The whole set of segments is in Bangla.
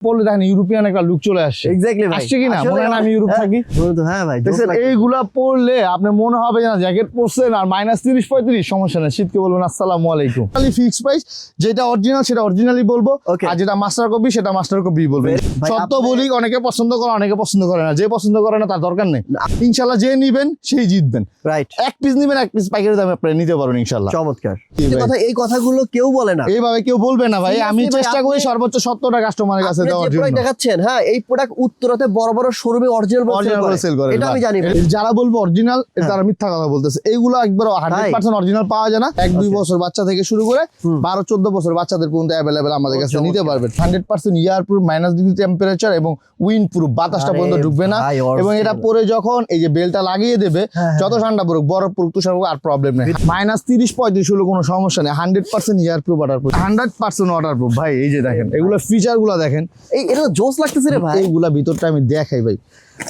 বলে দেখেন ইউরোপিয়ান একটা লুক চলে আসছে। এক্স্যাক্টলি ভাই, আসছে কি না মনে হয় না আমি ইউরোপ থাকি। হ্যাঁ ভাই, দেখছেন এইগুলা পরলে আপনি মনে হবে না জ্যাকেট পরছেন আর -30-35 সমস্যা নেই, শীতকে বলবেন আসসালামু আলাইকুম। খালি ফিক্স প্রাইস, যেটা অরিজিনাল সেটা অরিজিনালি বলবো, আর যেটা মাস্টার কপি সেটা মাস্টার কপি বলবেন। সত্য বলি, অনেকে পছন্দ করে অনেকে পছন্দ করে না, যে পছন্দ করে না তার দরকার নেই। ইনশাআল্লাহ যে নিবেন সেই জিতবেন। রাইট, এক পিস নিবেন, এক পিস পাইকারি দামে আপনি নিতে পারবেন ইনশাআল্লাহ। চমৎকার কথা। এই কথাগুলো কেউ বলে না, এইভাবে কেউ বলবে না ভাই। আমি চেষ্টা করি সর্বোচ্চ 70টা কাস্টমারের কাছে দেওয়ার জন্য। দেখাচ্ছেন হ্যাঁ, এই প্রোডাক্ট উত্তরাতে বড় বড় শোরুমে অরিজিনাল সেল করে, এটা আমি জানি। যারা বলবো অরিজিনাল তারা মিথ্যা কথা বলতেছে। এইগুলো একবার 100% অরিজিনাল পাওয়া যায় না। 1-2 বছর বাচ্চা থেকে শুরু করে 12-14 বছর বাচ্চাদের পর্যন্ত অ্যাভেলেবেল আমাদের কাছে নিতে পারবেন। 100% ইয়ার প্রুফ, -ডিগ্রি টেম্পারেচার এবং উইন্ড প্রুফ, বাতাসটা পর্যন্ত ঢুকবে না। এবং এটা পরে যখন এই যে বেলটা লাগিয়ে দেবে, যত ঠান্ডা পড়ুক, বরফ পড়ুক, তুষার পড়ুক, আর প্রবলেম নেই। -30-35 হলো কোনো সমস্যা নেই। 100% ear proof, water proof, 100% water proof ভাই। এই যে দেখেন এগুলো ফিচার গুলো দেখেন, এটা জোস লাগতেছে রে ভাই। এইগুলা ভিতরটা আমি দেখাই ভাই।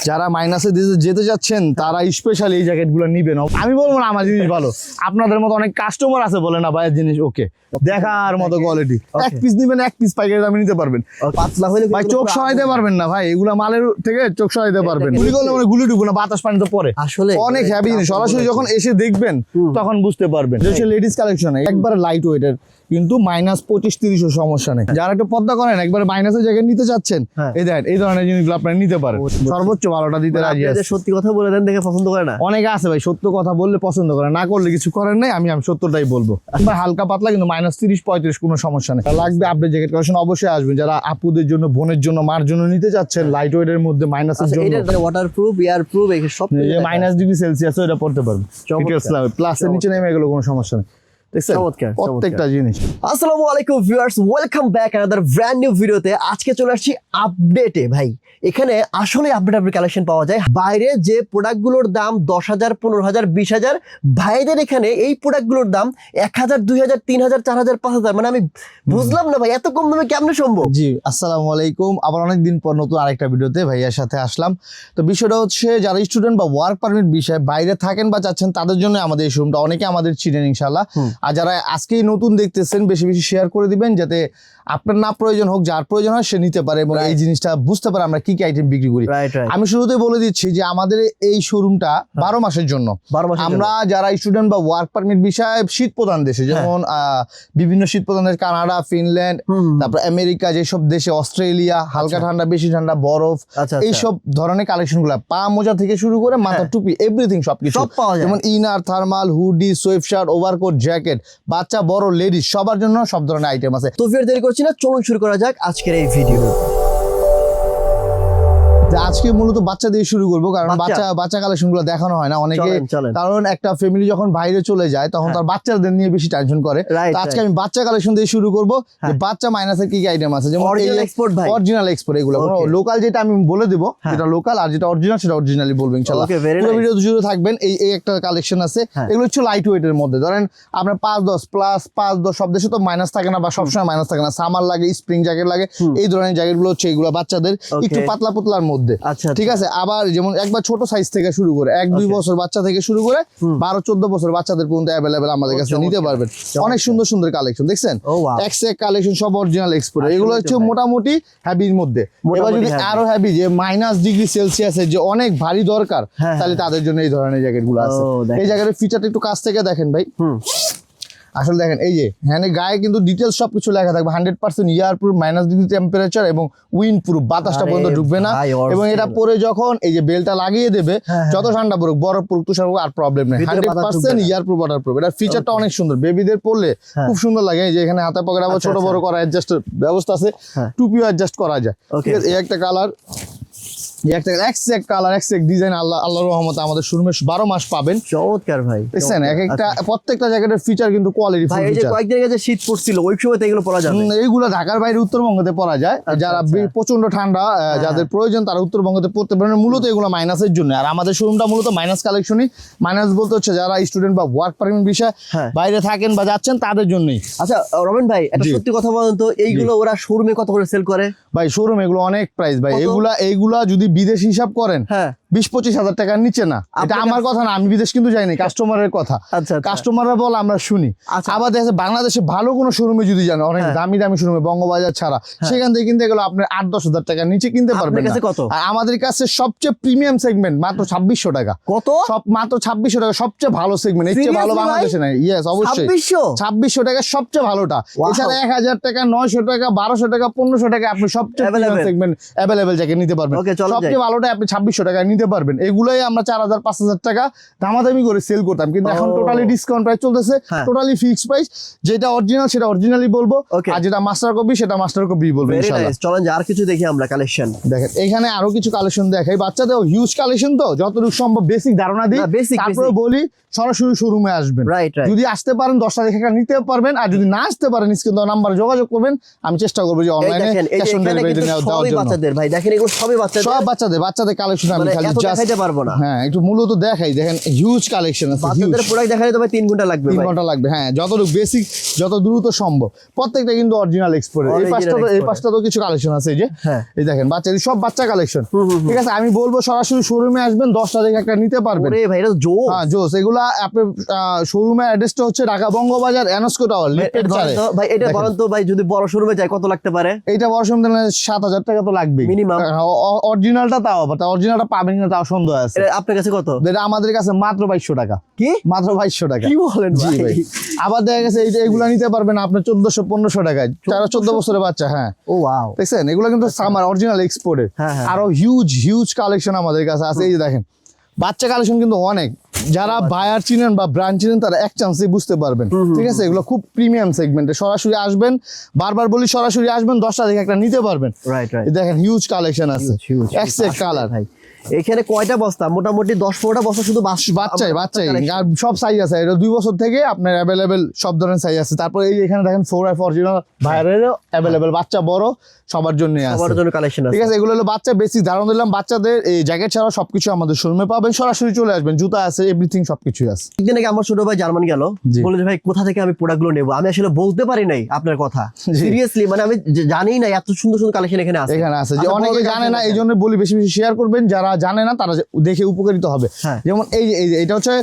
যারা মাইনাসে যেতে যাচ্ছেন তারা স্পেশালি এই জ্যাকেট গুলো নিবেন। আমি বলবো না আমার জিনিস ভালো, আপনাদের মতো অনেক কাস্টমার আছে বলে না ভাইয়ের জিনিস ওকে, দেখার মতো কোয়ালিটি। এক পিস নিবেন, এক পিস পাইকারি দামে নিতে পারবেন। পাতলা হলে ভাই চোখ সরাইতে পারবেন না ভাই, এগুলা মালের থেকে চোখ সরাইতে পারবেন। গুলি করলে মানে গুলি ঢুকবে না, বাতাস পানি তো পরে। আসলে অনেক হ্যাভি জিনিস, সরাসরি যখন এসে দেখবেন তখন বুঝতে পারবেন। লেডিস কালেকশন একবার লাইট ওয়েটের, কিন্তু -25-30 সমস্যা নেই। যারা একটু পদ্মা করেন, একবার মাইনাসের জ্যাকেট নিতে চাচ্ছেন, এই দেখেন এই ধরনের জিনিসগুলো আপনারা নিতে পারেন। সর্বোচ্চ ভালোটা দিতে রাজি আছে। সত্যি কথা বলে দেন, দেখে পছন্দ করে না অনেকে আছে ভাই, সত্য কথা বললে পছন্দ করে, না করলে কিছু করেন নাই। আমি সত্যটাই বলবো। ভাই হালকা পাতলা কিন্তু -30-35 কোনো সমস্যা নেই। লাগবে আপডেট জ্যাকেট কালেকশন অবশ্যই আসবেন। যারা আপুদের জন্য, বোনের জন্য, মার জন্য নিতে চাচ্ছেন লাইট ওয়েটের মধ্যে মাইনাসের জন্য, এটা ওয়াটারপ্রুফ, এয়ারপ্রুফ, সব -ডিগ্রি সেলসিয়াস এটা পড়তে পারবেন। প্লাসের নিচে নেমে গেল কোনো সমস্যা নেই। প্রত্যেকটা জিনিস। আসসালামু আলাইকুম viewers, welcome back another brand new ভিডিওতে। আজকে চলে আসছি আপডেটে ভাই। এখানে আসলে আপডেট কালেকশন পাওয়া যায়। বাইরে যে প্রোডাক্টগুলোর দাম 10,000, 15,000, 20,000, ভাইদের এখানে এই প্রোডাক্টগুলোর দাম 1,000, 2,000, 3,000, 4,000, 5,000। মানে আমি বুঝলাম না ভাই, এত কম দামে কেমনে সম্ভব? জি আসসালামু আলাইকুম, আবার অনেকদিন পর নতুন আরেকটা ভিডিওতে ভাইয়ার সাথে আসলাম। তো বিষয়টা হচ্ছে, যারা স্টুডেন্ট বা ওয়ার্ক পারমিট বিষয়ে বাইরে থাকেন বা চাচ্ছেন, তাদের জন্য আমাদের এই শোরুমটা। অনেকে আমাদের চিনেন ইনশাআল্লাহ। আর যারা আজকেই নতুন দেখতেছেন, বেশি বেশি শেয়ার করে দিবেন, যাতে আপনার না প্রয়োজন হোক, যার প্রয়োজন হয় সে নিতে পারে এবং এই জিনিসটা বুঝতে পারে আমরা কি কি আইটেম বিক্রি করি। আমি শুরুতেই বলে দিচ্ছি যে আমাদের এই শোরুমটা 12 মাসের জন্য। আমরা যারা স্টুডেন্ট বা ওয়ার্ক পারমিট বিষয়ে শীত প্রধান দেশে, যেমন বিভিন্ন শীত প্রধান দেশ, কানাডা, ফিনল্যান্ড, তারপর আমেরিকা, যেসব দেশে, অস্ট্রেলিয়া, হালকা ঠান্ডা, বেশি ঠান্ডা, বরফ, এইসব ধরনের কালেকশন গুলা, পা মোজা থেকে শুরু করে মাথা টুপি, এভরিথিং সবকিছু পাওয়া যায়। যেমন inner, thermal, hoodie, sweat shirt, overcoat, jacket, বাচ্চা, বড়, লেডিস, সবার জন্য সব ধরনের আইটেম আছে। তো ফের দেরি করছি না, চলুন শুরু করা যাক আজকের এই ভিডিও। আজকে মূলত বাচ্চা দিয়ে শুরু করবো, কারণ বাচ্চা কালেকশন গুলো দেখানো হয় না অনেকে। কারণ একটা ফ্যামিলি যখন বাইরে চলে যায় তখন তার বাচ্চাদের নিয়ে বেশি টেনশন করে। আজকে আমি বাচ্চা কালেকশন দিয়ে শুরু করবো, যে বাচ্চা মাইনাসের কি কি আইটেম আছে, যেমন অরিজিনাল এক্সপোর্ট, এগুলো লোকাল যেটা আমি বলে দেবো, যেটা লোকাল, আর যেটা অরিজিনাল সেটা অরিজিনালি বলবো ইনশাআল্লাহ। পুরো ভিডিও জুড়ে থাকবেন। এই একটা কালেকশন আছে, এগুলো হচ্ছে লাইট ওয়েটের মধ্যে। ধরেন আপনার 5-10 প্লাস 5-10, সব দেশে তো মাইনাস থাকে না বা সবসময় মাইনাস থাকে না। সামার লাগে, স্প্রিং জ্যাকেট লাগে, এই ধরনের জ্যাকেট গুলো হচ্ছে এগুলো বাচ্চাদের একটু পাতলা পাতলার মধ্যে। ঠিক আছে। আবার যেমন একবার ছোট সাইজ থেকে শুরু করে 1-2 বছর বাচ্চা থেকে শুরু করে 12-14 বছর বাচ্চাদের পর্যন্ত অ্যাভেলেবেল আমাদের কাছে নিতে পারবেন। অনেক সুন্দর সুন্দর কালেকশন দেখছেন, এক্সেক কালেকশন, সব অরিজিনাল এক্সপোর্ট। এগুলো হচ্ছে মোটামুটি হ্যাভির মধ্যে। এবার যদি আরো হ্যাভি, যে -ডিগ্রি সেলসিয়াসের যে অনেক ভারী দরকার, তাহলে তাদের জন্য এই ধরনের জ্যাকেট গুলো আছে। এই জ্যাকেটের ফিচারটা একটু কাছ থেকে দেখেন ভাই। আসলে দেখেন এই যে হ্যাঁ, গায়ে কিন্তু ডিটেলস সবকিছু লেখা থাকবে। 100% ইয়ার প্রুফ, -ডিগ্রি টেম্পারেচার এবং উইন্ড প্রুফ, বাতাসটা পর্যন্ত ঢুকবে না। এবং এটা পরে যখন এই যে বেলটা লাগিয়ে দেবে, যত ঠান্ডা পড়ুক, বরফ পড়ুক, তুষার পড়ুক, আর প্রবলেম নেই। 100% ইয়ার প্রুফ, ওয়াটার প্রুফ। এটা ফিচারটা অনেক সুন্দর, বেবিদের পরলে খুব সুন্দর লাগে। এই যে এখানে হাতে পকেট আবার ছোট বড় করা অ্যাডজাস্টের ব্যবস্থা আছে, টুপিও অ্যাডজাস্ট করা যায়। ঠিক আছে, এই একটা কালার, ডিজাইন, আল্লাহর রহমতে আমাদের শোরুমে 12 মাস পাবেন। চমৎকার ভাই, দেখছেন প্রত্যেকটা জ্যাকেটের ফিচার কিন্তু কোয়ালিটি ফুল ফিচার। কয়েকদিন আগে শীত পড়ছিল, ওই সময় এগুলো পরা যাবে। এইগুলো ঢাকার বাইরে উত্তরবঙ্গতে পরা যায়। যারা প্রচন্ড ঠান্ডা, যাদের প্রয়োজন, তারা উত্তরবঙ্গতে পড়তে পারেন। মূলত এগুলো মাইনাসের জন্য। আর আমাদের শোরুমটা মূলত মাইনাস কালেকশনই। মাইনাস বলতে হচ্ছে যারা স্টুডেন্ট বা ওয়ার্ক পারমিট বিষয়ে বাইরে থাকেন বা যাচ্ছেন, তাদের জন্যই। আচ্ছা রবিন ভাই, একটা সত্যি কথা বলেন তো, এইগুলো ওরা শোরুমে কত করে সেল করে? ভাই শোরুম এগুলো অনেক প্রাইস ভাই। এইগুলা যদি বিদেশি হিসাব করেন, 20-25 হাজার টাকার নিচে না। এটা আমার কথা না, আমি বিদেশ কিন্তু যাইনি, কাস্টমারের কথা। আচ্ছা, কাস্টমাররা বল, আমরা শুনি। আবার দেখা বাংলাদেশে ভালো কোনো শোরুমে যদি যান, অনেক দামি দামি শোরুমে, বঙ্গবাজার ছাড়া, সেখান থেকে কিনতে গেলে আপনার 8-10 হাজার টাকার নিচে কিনতে পারবেন না। আর আমাদের কাছে সবচেয়ে প্রিমিয়াম সেগমেন্ট মাত্র 2600 টাকা। কত? সব মাত্র 2600 টাকা, সবচেয়ে ভালো সেগমেন্ট। এর চেয়ে ভালো বাংলাদেশে নাই। ইয়েস, অবশ্যই 2600 টাকা সবচেয়ে ভালোটা। এছাড়া 1000 টাকা, 900 টাকা, 1200 টাকা, 1500 টাকা আপনি সবচেয়ে প্রিমিয়াম সেগমেন্ট अवेलेबल জ্যাকেট নিতে পারবেন। সবচেয়ে ভালোটা আপনি 2600 টাকায় নিতে পারবেন। এগুলোই আমরা 4000-5000 টাকা দামাদামি করে সেল করতাম, কিন্তু এখন টোটালি ডিসকাউন্ট প্রাইস চলতেছে, টোটালি ফিক্সড প্রাইস। যেটা অরিজিনাল সেটা অরিজিনালি বলবো, আর যেটা মাস্টার কপি সেটা মাস্টার কপি বলবো ইনশাআল্লাহ। চলেন আর কিছু দেখি আমরা কালেকশন। দেখেন এখানে আরো কিছু কালেকশন দেখাই, বাচ্চাদের হিউজ কালেকশন, তো যতটুকু সম্ভব বেসিক ধারণা দিই, তারপরে বলি সরাসরি শোরুমে আসবেন। যদি আসতে পারেন 10টা দেখে নিতে পারবেন, আর যদি না আসতে পারেন স্ক্রিন দেওয়া নাম্বারে যোগাযোগ করবেন, আমি চেষ্টা করবো যে অনলাইনে ক্যাশ অন ডেলিভারি দেওয়ার জন্য। বাচ্চাদের ভাই দেখেন, এগুলো সবই বাচ্চাদের, সব বাচ্চাদের কালেকশন আমি খালি জাস্ট দেখাইতে পারবো না। হ্যাঁ, একটু মূলত দেখাই। দেখেন হিউজ কালেকশন আছে, বাচ্চাদের প্রোডাক্ট দেখাইতে তো ভাই 3 ঘন্টা লাগবে। 3 ঘন্টা লাগবে, হ্যাঁ, যতটুকু বেসিক, যত দ্রুত সম্ভব। প্রত্যেকটা কিন্তু অরিজিনাল এক্সপোর্টের। এই পাঁচটা তো কিছু কালেকশন আছে, এই যে এই দেখেন বাচ্চাদের সব বাচ্চা কালেকশন। ঠিক আছে, আমি বলবো সরাসরি শোরুমে আসবেন, 10টা দেখে একটা নিতে পারবেন। ওরে ভাই এটা জোস। হ্যাঁ জোস। এগুলা আপনি শোরুমের অ্যাড্রেসটা হচ্ছে ঢাকা বঙ্গবাজার এনস্কো টাওয়ার লিফটেড 4 ভাই এটা বলেন তো ভাই, যদি বড় শোরুমে যায় কত লাগতে পারে? এটা বড় শোরুমে 7000 টাকা তো লাগবে মিনিমাম। অরিজিনালটা তাও আবার অরিজিনালটা পাবেন কিনা তাও সন্দেহ আছে। আপনার কাছে কত? এটা আমাদের কাছে মাত্র 2200 টাকা। কি মাত্র 2200 টাকা? কি বলেন জি ভাই। আবার দেখা গেছে এগুলা নিতে পারবেন আপনার 1400-1500 টাকায়, 14 বছরের বাচ্চা। হ্যাঁ, ও ওয়াও, দেখছেন এগুলো কিন্তু সামার অরিজিনাল এক্সপোর্টের। আরো হিউজ কালেকশন আমাদের কাছে আছে। এই যে দেখেন বাচ্চা কালেকশন কিন্তু অনেক, যারা বায়ার চিনেন বা ব্র্যান্ড চিনেন তারা এক চান্সে বুঝতে পারবেন। ঠিক আছে, এগুলো খুব প্রিমিয়াম সেগমেন্টে। সরাসরি আসবেন, বারবার বলি সরাসরি আসবেন, 10টা দেখে একটা নিতে পারবেন। দেখেন হিউজ কালেকশন আছে, এক্সেক কালার। ভাই এখানে কয়টা বস্তা? মোটামুটি 10-15টা বস্তা শুধু বাচ্চাই। আর সব সাইজ আছে, এটা 2 বছর থেকে আপনার অ্যাভেলেবেল সব ধরনের সাইজ আছে। তারপর এই এখানে দেখেন 4F অরিজিনাল ভাইয়ারেরও অ্যাভেলেবেল, বাচ্চা বড় সবার জন্য আছে, সবার জন্য কালেকশন আছে। ঠিক আছে, এগুলো হলো বাচ্চা বেসিক ধারণা দিলাম। বাচ্চাদের এই জ্যাকেট ছাড়া সবকিছু আমাদের শোরুমে পাবেন, সরাসরি চলে আসবেন, জুতা আছে, এভরিথিং সবকিছুই আছে। একদিন আগে আমার ছোট ভাই জার্মান গেল, বলে যে ভাই কোথা থেকে আমি প্রোডাক্টগুলো নেব, আমি আসলে বলতে পারি নাই আপনার কথা, সিরিয়াসলি, মানে আমি জানি না এত সুন্দর সুন্দর কালেকশন এখানে আছে। যে অনেকে জানে না, এই জন্য বলি বেশি বেশি শেয়ার করবেন, যারা জানে না তারা দেখে উপকারিত হবে। যেমন এইটা হচ্ছে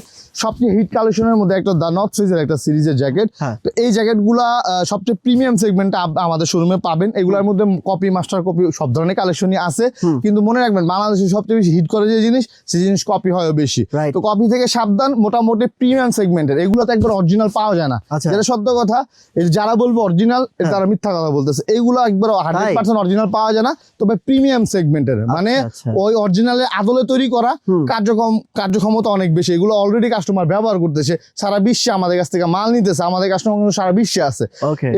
সবচেয়ে হিট কালেকশনের মধ্যে একটা দা নর্থ ফেজের একটা সিরিজের জ্যাকেট। তো এই জ্যাকেট গুলা সবচেয়ে প্রিমিয়াম সেগমেন্টে আমাদের শোরুমে পাবেন। এগুলোর মধ্যে কপি, মাস্টার কপি সব ধরনের কালেকশনই আছে, কিন্তু মনে রাখবেন বাংলাদেশে সবচেয়ে বেশি হিট করে যে জিনিস, সেই জিনিস কপি হয় বেশি। তো কপি থেকে সাবধান, মোটামুটি প্রিমিয়াম সেগমেন্টের এগুলো তো একবার অরিজিনাল পাওয়া যায় না, যেটা সত্য কথা। যারা বলবো অরিজিনাল, তারা মিথ্যা কথা বলতেছে। এইগুলো একবার 100% অরিজিনাল পাওয়া যায় না, তবে প্রিমিয়াম সেগমেন্টের, মানে ওই অরিজিনালের আদলে তৈরি করা, কার্যক্ষমতা অনেক বেশি। এগুলো অলরেডি কাস্টমার ব্যবহার করতেছে, সারা বিশ্বে আমাদের কাছ থেকে মাল নিতেছে। আমাদের কাস্টমার কিন্তু সারা বিশ্বে আছে,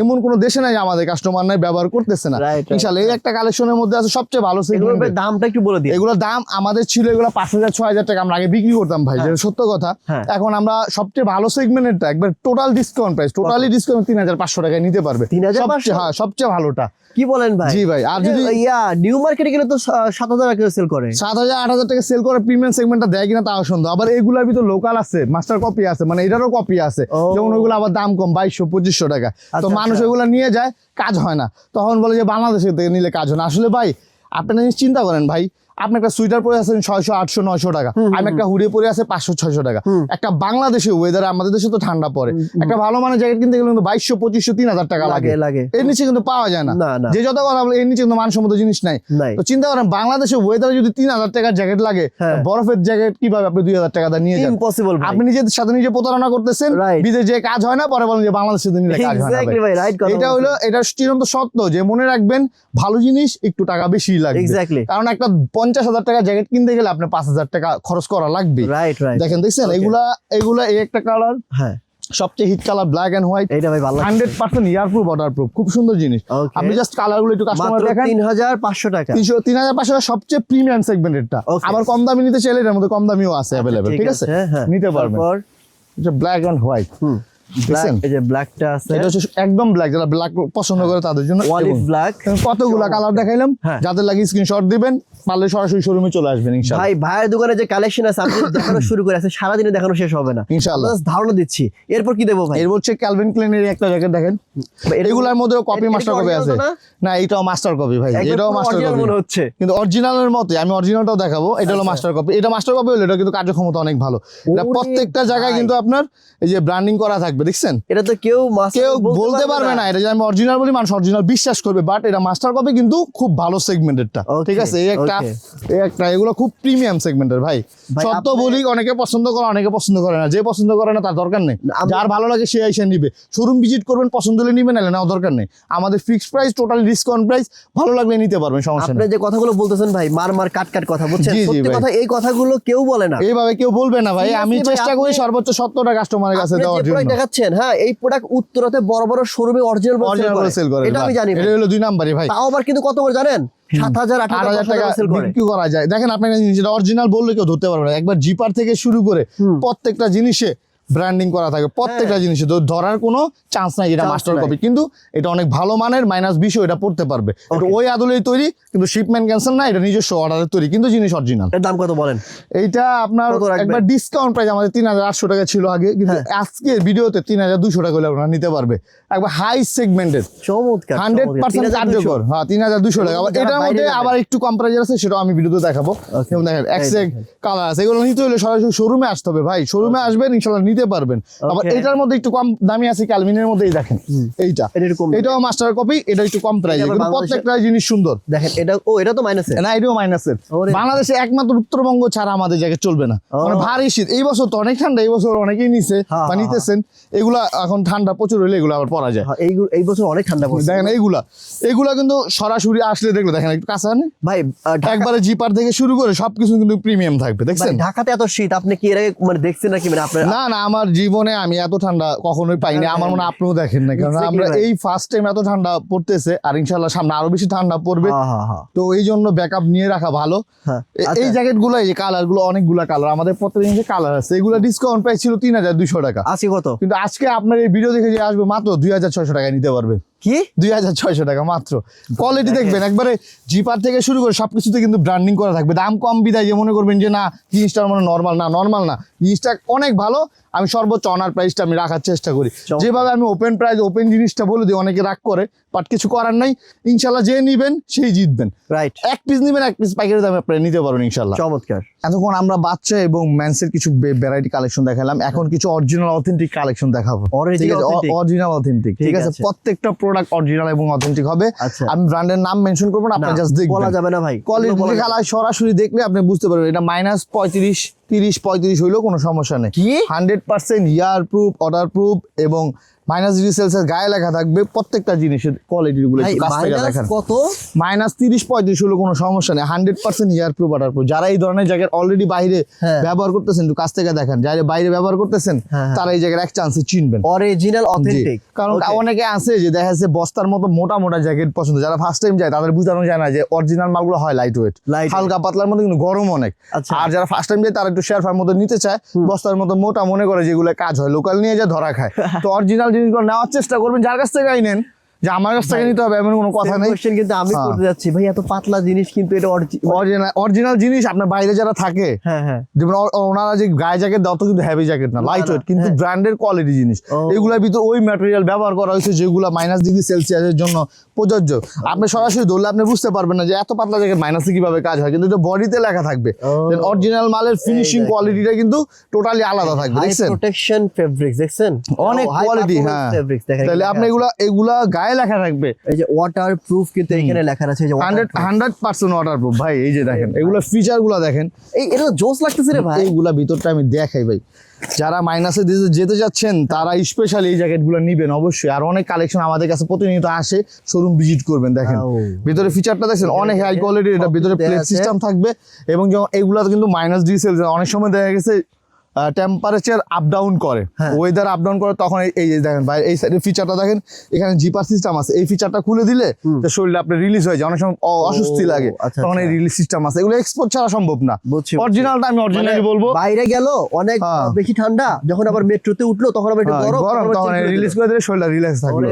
এমন কোনো দেশে নাই আমাদের কাস্টমার নাই ব্যবহার করতেছে না। ইনশাআল্লাহ এই একটা কালেকশনের মধ্যে আছে সবচেয়ে ভালো সেগমেন্ট। দামটা একটু বলে দিই। এগুলোর দাম আমাদের ছিল, এগুলো 5000-6000 টাকা আমরা আগে বিক্রি করতাম ভাই, যেটা সত্য কথা। এখন আমরা সবচেয়ে ভালো সেগমেন্টেরটা একবার total discount price, totally discount 3500 টাকায় নিতে পারবে। 3500? হ্যাঁ, সবচেয়ে ভালোটা। কি বলেন ভাই? জি ভাই। আর যদি নিউ মার্কেটে গেলে তো 7000 টাকা সেল করে, 7000-8000 টাকা সেল করে, প্রিমিয়াম সেগমেন্টটা দেয় কিনা তাও সুন্দর। আবার এগুলোর ভিতর লোকাল আছে, মাস্টার কপি আছে, মানে এটারও কপি আছে, যেমন ওইগুলো আবার দাম কম, 2200-2500 টাকা। তো মানুষ ওইগুলো নিয়ে যায়, কাজ হয় না, তখন বলে যে বাংলাদেশের থেকে নিলে কাজ হয় না। আসলে ভাই আপনারা চিন্তা করেন, ভাই আপনি একটা সুইটার পরে আছেন 600, 800, 900 টাকা, আমি একটা হুডি পরে আছে 500, 600 টাকা। একটা বাংলাদেশে ওয়েদার, আমাদের দেশে তো ঠান্ডা পড়ে, একটা ভালো মানের জ্যাকেট কিনতে গেলে কিন্তু 2200, 2500, 3000 টাকা লাগে। এর নিচে কিন্তু পাওয়া যায় না। যে যত কথা বলে, এর নিচে কিন্তু মানসম্মত জিনিস নাই। তো চিন্তা করেন বাংলাদেশে ওয়েদারে যদি 3000 টাকার জ্যাকেট লাগে, বরফের জ্যাকেট কিভাবে আপনি 2000 টাকা দিয়ে নিয়ে যান? ইম্পসিবল। আপনি নিজের সাথে নিজে প্রতারণা করতেছেন, বিদেশে যে কাজ হয় না, পরে বলেন যে বাংলাদেশে নিলে কাজ হয় না। এটা হলো, এটা চিরন্ত সত্য যে মনে রাখবেন, ভালো জিনিস একটু টাকা বেশি লাগবে, কারণ একটা 50,000 টাকা জ্যাকেট কিনতে গেলে আপনার 5000 টাকা খরচ করা লাগবে। দেখেন, দেখছেন এগুলা এই একটা কালার, সবচেয়ে hit colour black and white. এটা ভাই ভালো, 100% ইয়ার প্রুফ, ওয়াটার প্রুফ, খুব সুন্দর জিনিস। আপনি জাস্ট কালারগুলো একটু কাস্টমার দেখেন। 3500 টাকা, 3500 টাকা সবচেয়ে প্রিমিয়াম সেগমেন্টেরটা। আবার কম দামি নিতে চাইলে এর মধ্যে কম দামিও আছে अवेलेबल, ঠিক আছে, নিতে পারবেন। এটা ব্ল্যাক এন্ড হোয়াইট, দেখছেন এই যে ব্ল্যাকটা আছে, এটা হচ্ছে একদম ব্ল্যাক, যারা ব্ল্যাক পছন্দ করে তাদের জন্য। অলিভ ব্ল্যাক, কতগুলা কালার দেখাইলাম, হ্যাঁ। যাদের লাগে স্ক্রিনশট দিবেন, পারলে সরাসরি শোরুমে চলে আসবেন ইনশাআল্লাহ। ভাই ভাইয়ের দোকানে যে কালেকশন আছে আপনি দেখানো শুরু করে আছে, সারাদিনে দেখানো শেষ হবে না ইনশাআল্লাহ। আমরা ধারণা দিচ্ছি। এরপর কি দেবো ভাই? এর হচ্ছে ক্যালভিন ক্লেনের একটা জ্যাকেট দেখেন, এগুলার মধ্যে কপি মাস্টার কপি আছে না, এটাও মাস্টার কপি ভাই, এটাও মাস্টার কপি মনে হচ্ছে, কিন্তু অরিজিনালের মতো। আমি অরিজিনালটাও দেখাবো, এটা হলো মাস্টার কপি। এটা মাস্টার কপি হলো, এটা কিন্তু কার্যক্ষমতা অনেক ভালো। এটা প্রত্যেকটা জায়গায় কিন্তু আপনার এই যে ব্র্যান্ডিং করা থাকবে, দেখছেন? এটা তো কেউ বলতে পারবে না এটা যে আমি অরিজিনাল বলি, মানুষ অরিজিনাল বিশ্বাস করবে, বাট এটা মাস্টার কপি কিন্তু খুব ভালো সেগমেন্টেরটা, ঠিক আছে? এই একটা এগুলো খুব প্রিমিয়াম সেগমেন্টের ভাই। সব তো বলি, অনেকে পছন্দ করে, অনেকে পছন্দ করে না। যে পছন্দ করে না তার দরকার নেই, যার ভালো লাগে সে এসে নিবে। শোরুম ভিজিট করবেন, পছন্দ হলে নিবেন, নাহলে নাও দরকার নেই। আমাদের fixed price, total discount price, ভালো লাগলে নিতে পারবেন, সমস্যা নেই। আপনি যে কথাগুলো বলতেছেন ভাই, মার কাট কথা বুঝছেন, সত্যি কথা, এই কথাগুলো কেউ বলে না, এইভাবে কেউ বলবে না ভাই। আমি চেষ্টা করি সর্বোচ্চ 70টা কাস্টমারের কাছে দেওয়ার জন্য। দেখাচ্ছেন, হ্যাঁ, এই প্রোডাক্ট উত্তরাতে বড় বড় শোরুমে অরিজিনাল সেল করে, এটা আমি জানি। এটা হলো 2 নাম্বারই ভাই। তাও আবার কিন্তু কত করে জানেন? 7,000 8,000 টাকা সেল করে, বিক্রি করা যায়। দেখেন আপনার যেটা অরিজিনাল বললে কেউ ধরতে পারবে না। একবার জিপার থেকে শুরু করে প্রত্যেকটা জিনিসে ব্র্যান্ডিং করা থাকে, প্রত্যেকটা জিনিসে তো ধরার কোনো চান্স নাই এটা মাস্টার কপি। কিন্তু এটা অনেক ভালো মানের, -20 এটা পড়তে পারবে। এটা ওই আদলেই তৈরি, কিন্তু শিপমেন্ট ক্যান্সেল না, এটা নিজস্ব অর্ডারে তৈরি, কিন্তু জিনিস অরিজিনাল। এর দাম কত বলেন? এইটা আপনার একবার ডিসকাউন্ট প্রাইস আমাদের 3,800 টাকা ছিল আগে, কিন্তু আজকের ভিডিওতে 3,200 টাকা হলে আপনারা নিতে পারবে। একবার হাই সেগমেন্টের, চমৎকার, 100% কার্যকর। হ্যাঁ, 3,200 টাকা। এটার মধ্যে আবার একটু কম প্রাইস আছে, সেটাও আমি ভিডিওতে দেখাবো। যেমন দেখেন এক্সেক কালার আছে, এগুলো নিতে হলে সরাসরি শোরুমে আসতে হবে ভাই। শোরুমে আসবেন, ইনশাআল্লাহ নিতে পারবেন। আবার এটার মধ্যে একটু কম দামি আছে, ক্যালভিনের মধ্যেই দেখেন এইটা, এটাও মাস্টার কপি, এটা একটু কম প্রাইস, কিন্তু প্রত্যেকটা জিনিস সুন্দর। দেখেন এটা, এটা তো মাইনাসের না, এটাও মাইনাসের। বাংলাদেশে একমাত্র উত্তরবঙ্গ ছাড়া আমাদের জায়গায় চলবে না। মানে ভারী শীত, এই বছর তো অনেক ঠান্ডা, এই বছর অনেকেই নিছে বা নিতেছেন। এগুলা এখন ঠান্ডা প্রচুর হইলে এগুলো আবার পরা যায়। এই বছর অনেক ঠান্ডা পড়ছে। দেখেন এইগুলা কিন্তু সরাসরি আসলে দেখলে দেখেন একটু কাছে আনে ভাই, একবারে জিপার থেকে শুরু করে সবকিছু কিন্তু প্রিমিয়াম থাকবে, দেখছেন? ঢাকাতে এত শীত আপনি কি এর আগে মানে দেখছেন নাকি? মানে আপনার না, আমার জীবনে আমি এত ঠান্ডা কখনোই পাইনি। আমার মনে হয় আপনিও দেখেন না, কারণ আমরা এই ফার্স্ট টাইম এত ঠান্ডা পড়তেছে, আর ইনশাআল্লাহ সামনে আরো বেশি ঠান্ডা পড়বে। তো এই জন্য ব্যাকআপ নিয়ে রাখা ভালো। এই জ্যাকেট গুলো, এই যে কালার গুলো, অনেকগুলা কালার, আমাদের প্রত্যেক জিনিসের কালার আছে। এগুলো ডিসকাউন্ট প্রাইস ছিল 3,200 টাকা। আজকে কত? কিন্তু আজকে আপনার এই ভিডিও দেখে যে আসবে মাত্র 2,600 টাকায় নিতে পারবে। কি 2,600 টাকা মাত্র? কোয়ালিটি দেখবেন, একবারে জিপার থেকে শুরু করে সবকিছুতে কিন্তু ব্র্যান্ডিং করা থাকবে। দাম কম বিদায় যে মনে করবেন যে না জিনিসটার মানে নর্মাল না, জিনিসটা অনেক ভালো। আমি সর্বোচ্চ অনার প্রাইসটা আমি রাখার চেষ্টা করি। যেভাবে আমি ওপেন প্রাইস, ওপেন জিনিসটা বলে দিই, অনেকে রাগ করে, বাট কিছু করার নাই। ইনশাল্লাহ যে নিবেন সেই জিতবেন। রাইট, এক পিস নিবেন, এক পিস পাইকারি দামে আপনি নিতে পারবেন ইনশাল্লাহ। চমৎকার। এতক্ষণ আমরা বাচ্চা এবং মেন্সের কিছু ভ্যারাইটি কালেকশন দেখালাম, এখন কিছু অরিজিনাল অথেন্টিক কালেকশন দেখাবো। অরিজিনাল অথেন্টিক, ঠিক আছে? প্রত্যেকটা প্রোডাক্ট অরিজিনাল এবং অথেন্টিক হবে। আমি ব্র্যান্ডের নাম মেনশন করব না, আপনি জাস্ট দেখবেন, বলা যাবে না ভাই। কোয়ালিটি কালার সরাসরি দেখলে আপনি বুঝতে পারবেন এটা -35, 30-35 হইলেও কোনো সমস্যা নেই। 100% ইয়ার প্রুফ, ওয়াটার প্রুফ এবং -ডিগ্রি সেলসিয়াস গায়ে লেখা থাকবে। প্রত্যেকটা জিনিসের কোয়ালিটি গুলো কাছ থেকে দেখেন। কত -30-35 হলো কোনো সমস্যা নেই। 100% ইয়ার প্রুফ, ওয়াটার প্রুফ। যারা এই ধরনের জ্যাকেট অলরেডি বাইরে ব্যবহার করতেছেন, একটু কাছ থেকে দেখেন, যারা বাইরে ব্যবহার করতেছেন তারা এই জায়গার এক চান্সে চিনবেন অরিজিনাল অথেন্টিক। কারণ অনেকে আছে যে দেখা যাচ্ছে বস্তার মতো মোটা মোটা জ্যাকেট পছন্দ, যারা ফার্স্ট টাইম যায় তাদের বোঝানো যায় না যে অরিজিনাল মালগুলো হয় লাইট ওয়েট, হালকা পাতলার মধ্যে কিন্তু গরম অনেক। আর যারা ফার্স্ট টাইম যায় তারা একটু শেরফার মধ্যে নিতে চায়, বস্তার মতো মোটা মনে করে যেগুলো কাজ হয়, লোকাল নিয়ে যায় ধরা খায়। তো অরিজিনাল জিনিসগুলো নেওয়ার চেষ্টা করবেন, যার কাছ থেকে নেন যে আমার কাছ থেকে নিতে হবে এমন কোনো কথা নেই। কিন্তু আমি করতে যাচ্ছি ভাই, এত পাতলা জিনিস কিন্তু এটা অরিজিনাল জিনিস। আপনার বাইরে যারা থাকে, যেমন ওনারা যে গায়ে জ্যাকেট দাও তো কিন্তু হেভি জ্যাকেট না, লাইট ওয়েট, কিন্তু ব্র্যান্ডের কোয়ালিটি জিনিস। এগুলোর ভিতর ওই ম্যাটেরিয়াল ব্যবহার করা হয়েছে যেগুলো -ডিগ্রি সেলসিয়াসের জন্য প্রযোজ্য। আপনি সরাসরি ধরলে আপনি বুঝতে পারবেন না যে এত পাতলা জ্যাকেট মাইনাসে কিভাবে কাজ হয়, কিন্তু এটা বডিতে লেখা থাকবে। অরিজিনাল মালের ফিনিশিং কোয়ালিটিটা কিন্তু টোটালি আলাদা থাকবে। দেখছেন প্রোটেকশন ফেব্রিক্স, দেখছেন অনেক কোয়ালিটি। হ্যাঁ, তাহলে আপনি এগুলা গায়ে লেখা থাকবে। এই যে ওয়াটার প্রুফ, কিন্তু এখানে লেখা আছে যে 100% ওয়াটার প্রুফ ভাই। এই যে দেখেন এগুলা ফিচার গুলা দেখেন, এটা জোস লাগতেছে রে ভাই। এইগুলা ভিতরটা আমি দেখাই ভাই, যারা মাইনাসে যেতে যাচ্ছেন তারা স্পেশালি এই জ্যাকেট গুলো নিবেন অবশ্যই। আর অনেক কালেকশন আমাদের কাছে প্রতিনিয়ত আসে, শোরুম ভিজিট করবেন। দেখেন ভিতরে ফিচারটা দেখছেন অনেক হাই কোয়ালিটির। এটা ভিতরে প্লেট সিস্টেম থাকবে এবং এগুলা কিন্তু -ডিগ্রি সেলসিয়াস। অনেক সময় দেখা গেছে টেম্পারেচার আপ ডাউন করে, হ্যাঁ। ওয়েদার আপ ডাউন করে, তখন এই যে দেখেন ভাই এই সাইডের ফিচারটা দেখেন, এখানে জিপার সিস্টেম আছে, এই ফিচারটা খুলে দিলে তো শরীরে আপনার রিলিজ হয়ে যায়, অনেক সময় অস্বস্তি লাগে, আচ্ছা, তখন এই আচ্ছা। রিলিজ সিস্টেম আছে, এগুলো এক্সপোর্ট ছাড়া সম্ভব না। বুঝছি, অরিজিনালটা আমি অরিজিনালি বলবো, বাইরে গেল অনেক হ্যাঁ। বেশি ঠান্ডা, যখন আবার মেট্রোতে উঠলো তখন আবার একটু গরম, গরম, তখন রিলিজ করে দিলে শরীরটা রিল্যাক্স থাকবে।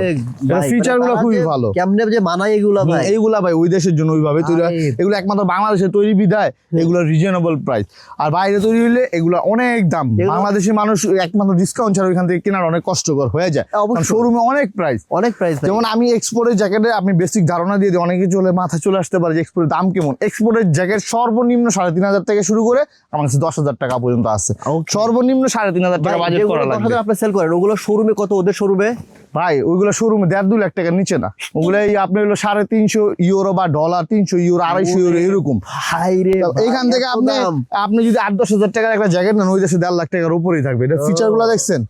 ফিচার গুলো খুবই ভালো। কেমনে যে মানায় এগুলা ভাই, এইগুলা ভাই ওই দেশের জন্য ওইভাবে তৈরি হয়, আরে। এগুলো একমাত্র বাংলাদেশে তৈরি বিধায় এগুলো রিজনেবল প্রাইস, আর বাইরে তৈরি হইলে এগুলো অনেক দাম, এগুলো- বাংলাদেশি মানুষ একমাত্র ডিসকাউন্ট ছাড়া ওইখান থেকে কেনার অনেক কষ্টকর হয়ে যায়, অবশ্যই। শোরুমে অনেক প্রাইস। অনেক প্রাইস। যেমন আমি এক্সপোর্টের জ্যাকেটে আপনি বেসিক ধারণা দিয়ে দিই, অনেকে চলে মাথা চলে আসতে পারে যে এক্সপোর্টের দাম কেমন। এক্সপোর্টের জ্যাকেট সর্বনিম্ন 3,500 থেকে শুরু করে আমার কাছে 10,000 টাকা পর্যন্ত আছে, সর্বনিম্ন 3,500 টাকা বাজেট করা লাগবে। আপনি সেল করেন ওগুলো শোরুমে কত? ওদের শোরুমে ভাই ওইগুলো শোরুমে 1.5-2 লাখ টাকার নিচে না, ওগুলো এই আপনি হলো 350 ইউরো বা ডলার, 300 ইউরো, 250 ইউরো এরকম। হাই রে এইখান থেকে আপনি যদি 8-10 হাজার টাকার একটা জ্যাকেট নেন, ওই দেশে 1.5 লাখ টাকার উপরেই থাকবে। এটা ফিচার গুলো দেখছেন,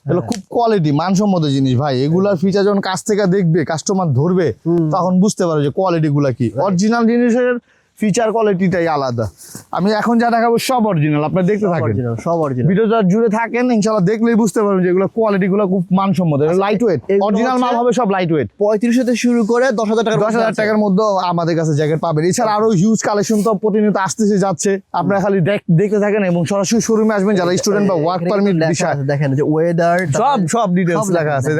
এগুলো খুব কোয়ালিটি মানসম্মত জিনিস ভাই। এগুলার ফিচার যখন কাছ থেকে দেখবে, কাস্টমার ধরবে, তখন বুঝতে পারবে যে কোয়ালিটি গুলা কি। অরিজিনাল জিনিসের ফিচার কোয়ালিটিটাই আলাদা। আমি এখন যা দেখাবো সব অরিজিনাল, আপনি দেখতে থাকেন, সব অরিজিনাল। ভিডিওটা জুড়ে থাকেন, ইনশাআল্লাহ দেখলেই বুঝতে পারবেন যে এগুলো কোয়ালিটি গুলো খুব মানসম্মত, লাইট ওয়েট, এগুলো অরিজিনাল মাল হবে সব লাইট ওয়েট। 3500 থেকে শুরু করে 10,000 টাকা, 10,000 টাকার মধ্যে আমাদের কাছে জ্যাকেট পাবেন। এছাড়া আরো হিউজ কালেকশন তো প্রতিনিয়ত আসতেছে যাচ্ছে, আপনারা খালি দেখতে থাকেন এবং সরাসরি শোরুমে আসবেন যারা স্টুডেন্ট বা ওয়ার্ক পারমিট বিষয়। দেখেন যে ওয়েদার সব ডিটেইলস লেখা আছে,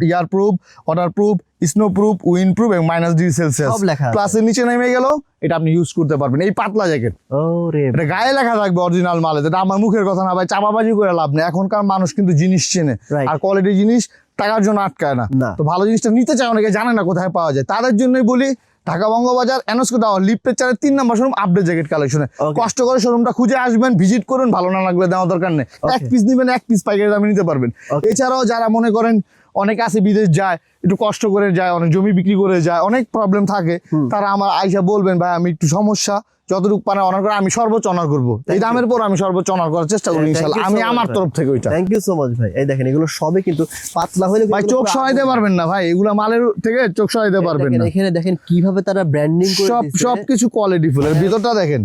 ear proof, water proof, snow proof, wind proof এবং -°C সব লেখা আছে। প্লাসের নিচে নেমে গেল, এটা আপনি ইউজ করতে পারবেন। এই পাতলা জ্যাকেট, ওরে এটা গায়ে লেখা থাকবে অরিজিনাল মালে, এটা আমার মুখের কথা না ভাই, চাপাবাজি করে লাভ নেই। এখনকার মানুষ কিন্তু জিনিস চেনে, Right. আর কোয়ালিটি জিনিস টাকার জন্য আটকায় না। না। তো ভালো জিনিসটা নিতে চায় অনেকে, জানে না কোথায় পাওয়া যায়, তাদের জন্যই বলি ঢাকা বঙ্গবাজার এনস্কো টাওয়ার লিফটের 3 নম্বর শোরুম আপডেট জ্যাকেট কালেকশনে। Okay. কষ্ট করে শোরুমটা খুঁজে আসবেন, ভিজিট করুন, ভালো না লাগলে দেওয়ার দরকার নেই, এক পিস নিবেন, এক পিস পাইকারি দামে নিতে পারবেন। Okay. এছাড়াও যারা মনে করেন অনেকে আছে বিদেশ যায়, একটু কষ্ট করে যায়, অনেক জমি বিক্রি করে যায়, অনেক প্রবলেম থাকে, তারা আমার আইসা বলবেন ভাই আমি একটু সমস্যা, যতটুকু পারে অনার করে আমি সর্বোচ্চ অনার করবো, এই দামের পর আমি সর্বোচ্চ অনার করার চেষ্টা করি ইনশাআল্লাহ, আমি আমার তরফ থেকে ওইটা। থ্যাংক ইউ সো মাচ ভাই। এই দেখেন এগুলো সবই কিন্তু পাতলা হলে ভাই চোখ সরাইতে পারবেন না ভাই, এগুলা মালের থেকে চোখ সরাইতে পারবেন না। এখানে দেখেন কিভাবে তারা ব্র্যান্ডিং করে দিয়েছে। সবকিছু কোয়ালিটি ফুল। এর ভিতরটা দেখেন,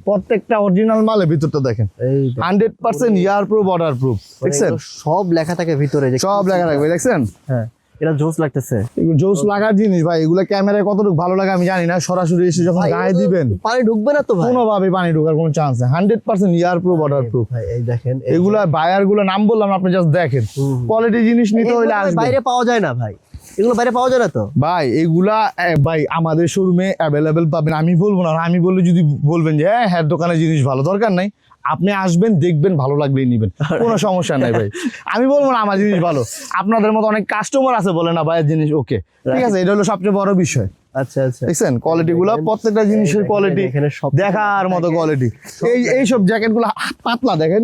প্রত্যেকটা অরিজিনাল মালের ভিতরটা দেখেন, এই 100% ইয়ার প্রুফ, ওয়াটার প্রুফ, দেখছেন সব লেখা থাকে ভিতরে, যে সব লেখা থাকবে, দেখছেন হ্যাঁ এটা জোস লাগতেছে। এগুলো জোস লাগার জিনিস ভাই, এগুলা ক্যামেরায় কতটুকু ভালো লাগে আমি জানি না, সরাসরি এসে যখন ভাই, গায়ে এগুলো দিবেন পানি ঢুকবে না তো ভাই? কোনোভাবে পানি ঢোকার কোনো চান্স নেই, 100% ইয়ার প্রুফ, ওয়াটার প্রুফ। ভাই এই দেখেন এগুলা বায়ার গুলো নাম বললাম, আপনি জাস্ট দেখেন, কোয়ালিটি জিনিস নিতে হইলে এগুলো আসবে। বাইরে পাওয়া যায় না ভাই, এগুলো বাইরে পাওয়া যায় না তো ভাই এগুলা ভাই আমাদের শোরুমে অ্যাভেলেবেল পাবেন, আমি বলবো না, আমি বললে যদি বলবেন যে হ্যাঁ দোকানে জিনিস ভালো, দরকার নাই, আপনি আসবেন দেখবেন, ভালো লাগলেই নিবেন, কোনো সমস্যা নাই ভাই। আমি বলবো না আমার জিনিস ভালো, আপনাদের মতো অনেক কাস্টমার আছে বলে না ভাইয়ের জিনিস ওকে, ঠিক আছে, এটা হলো সবচেয়ে বড় বিষয়। আচ্ছা আচ্ছা দেখছেন কোয়ালিটি গুলো, প্রত্যেকটা জিনিসের কোয়ালিটি দেখার মতো কোয়ালিটি। এই সব জ্যাকেট গুলো পাতলা দেখেন,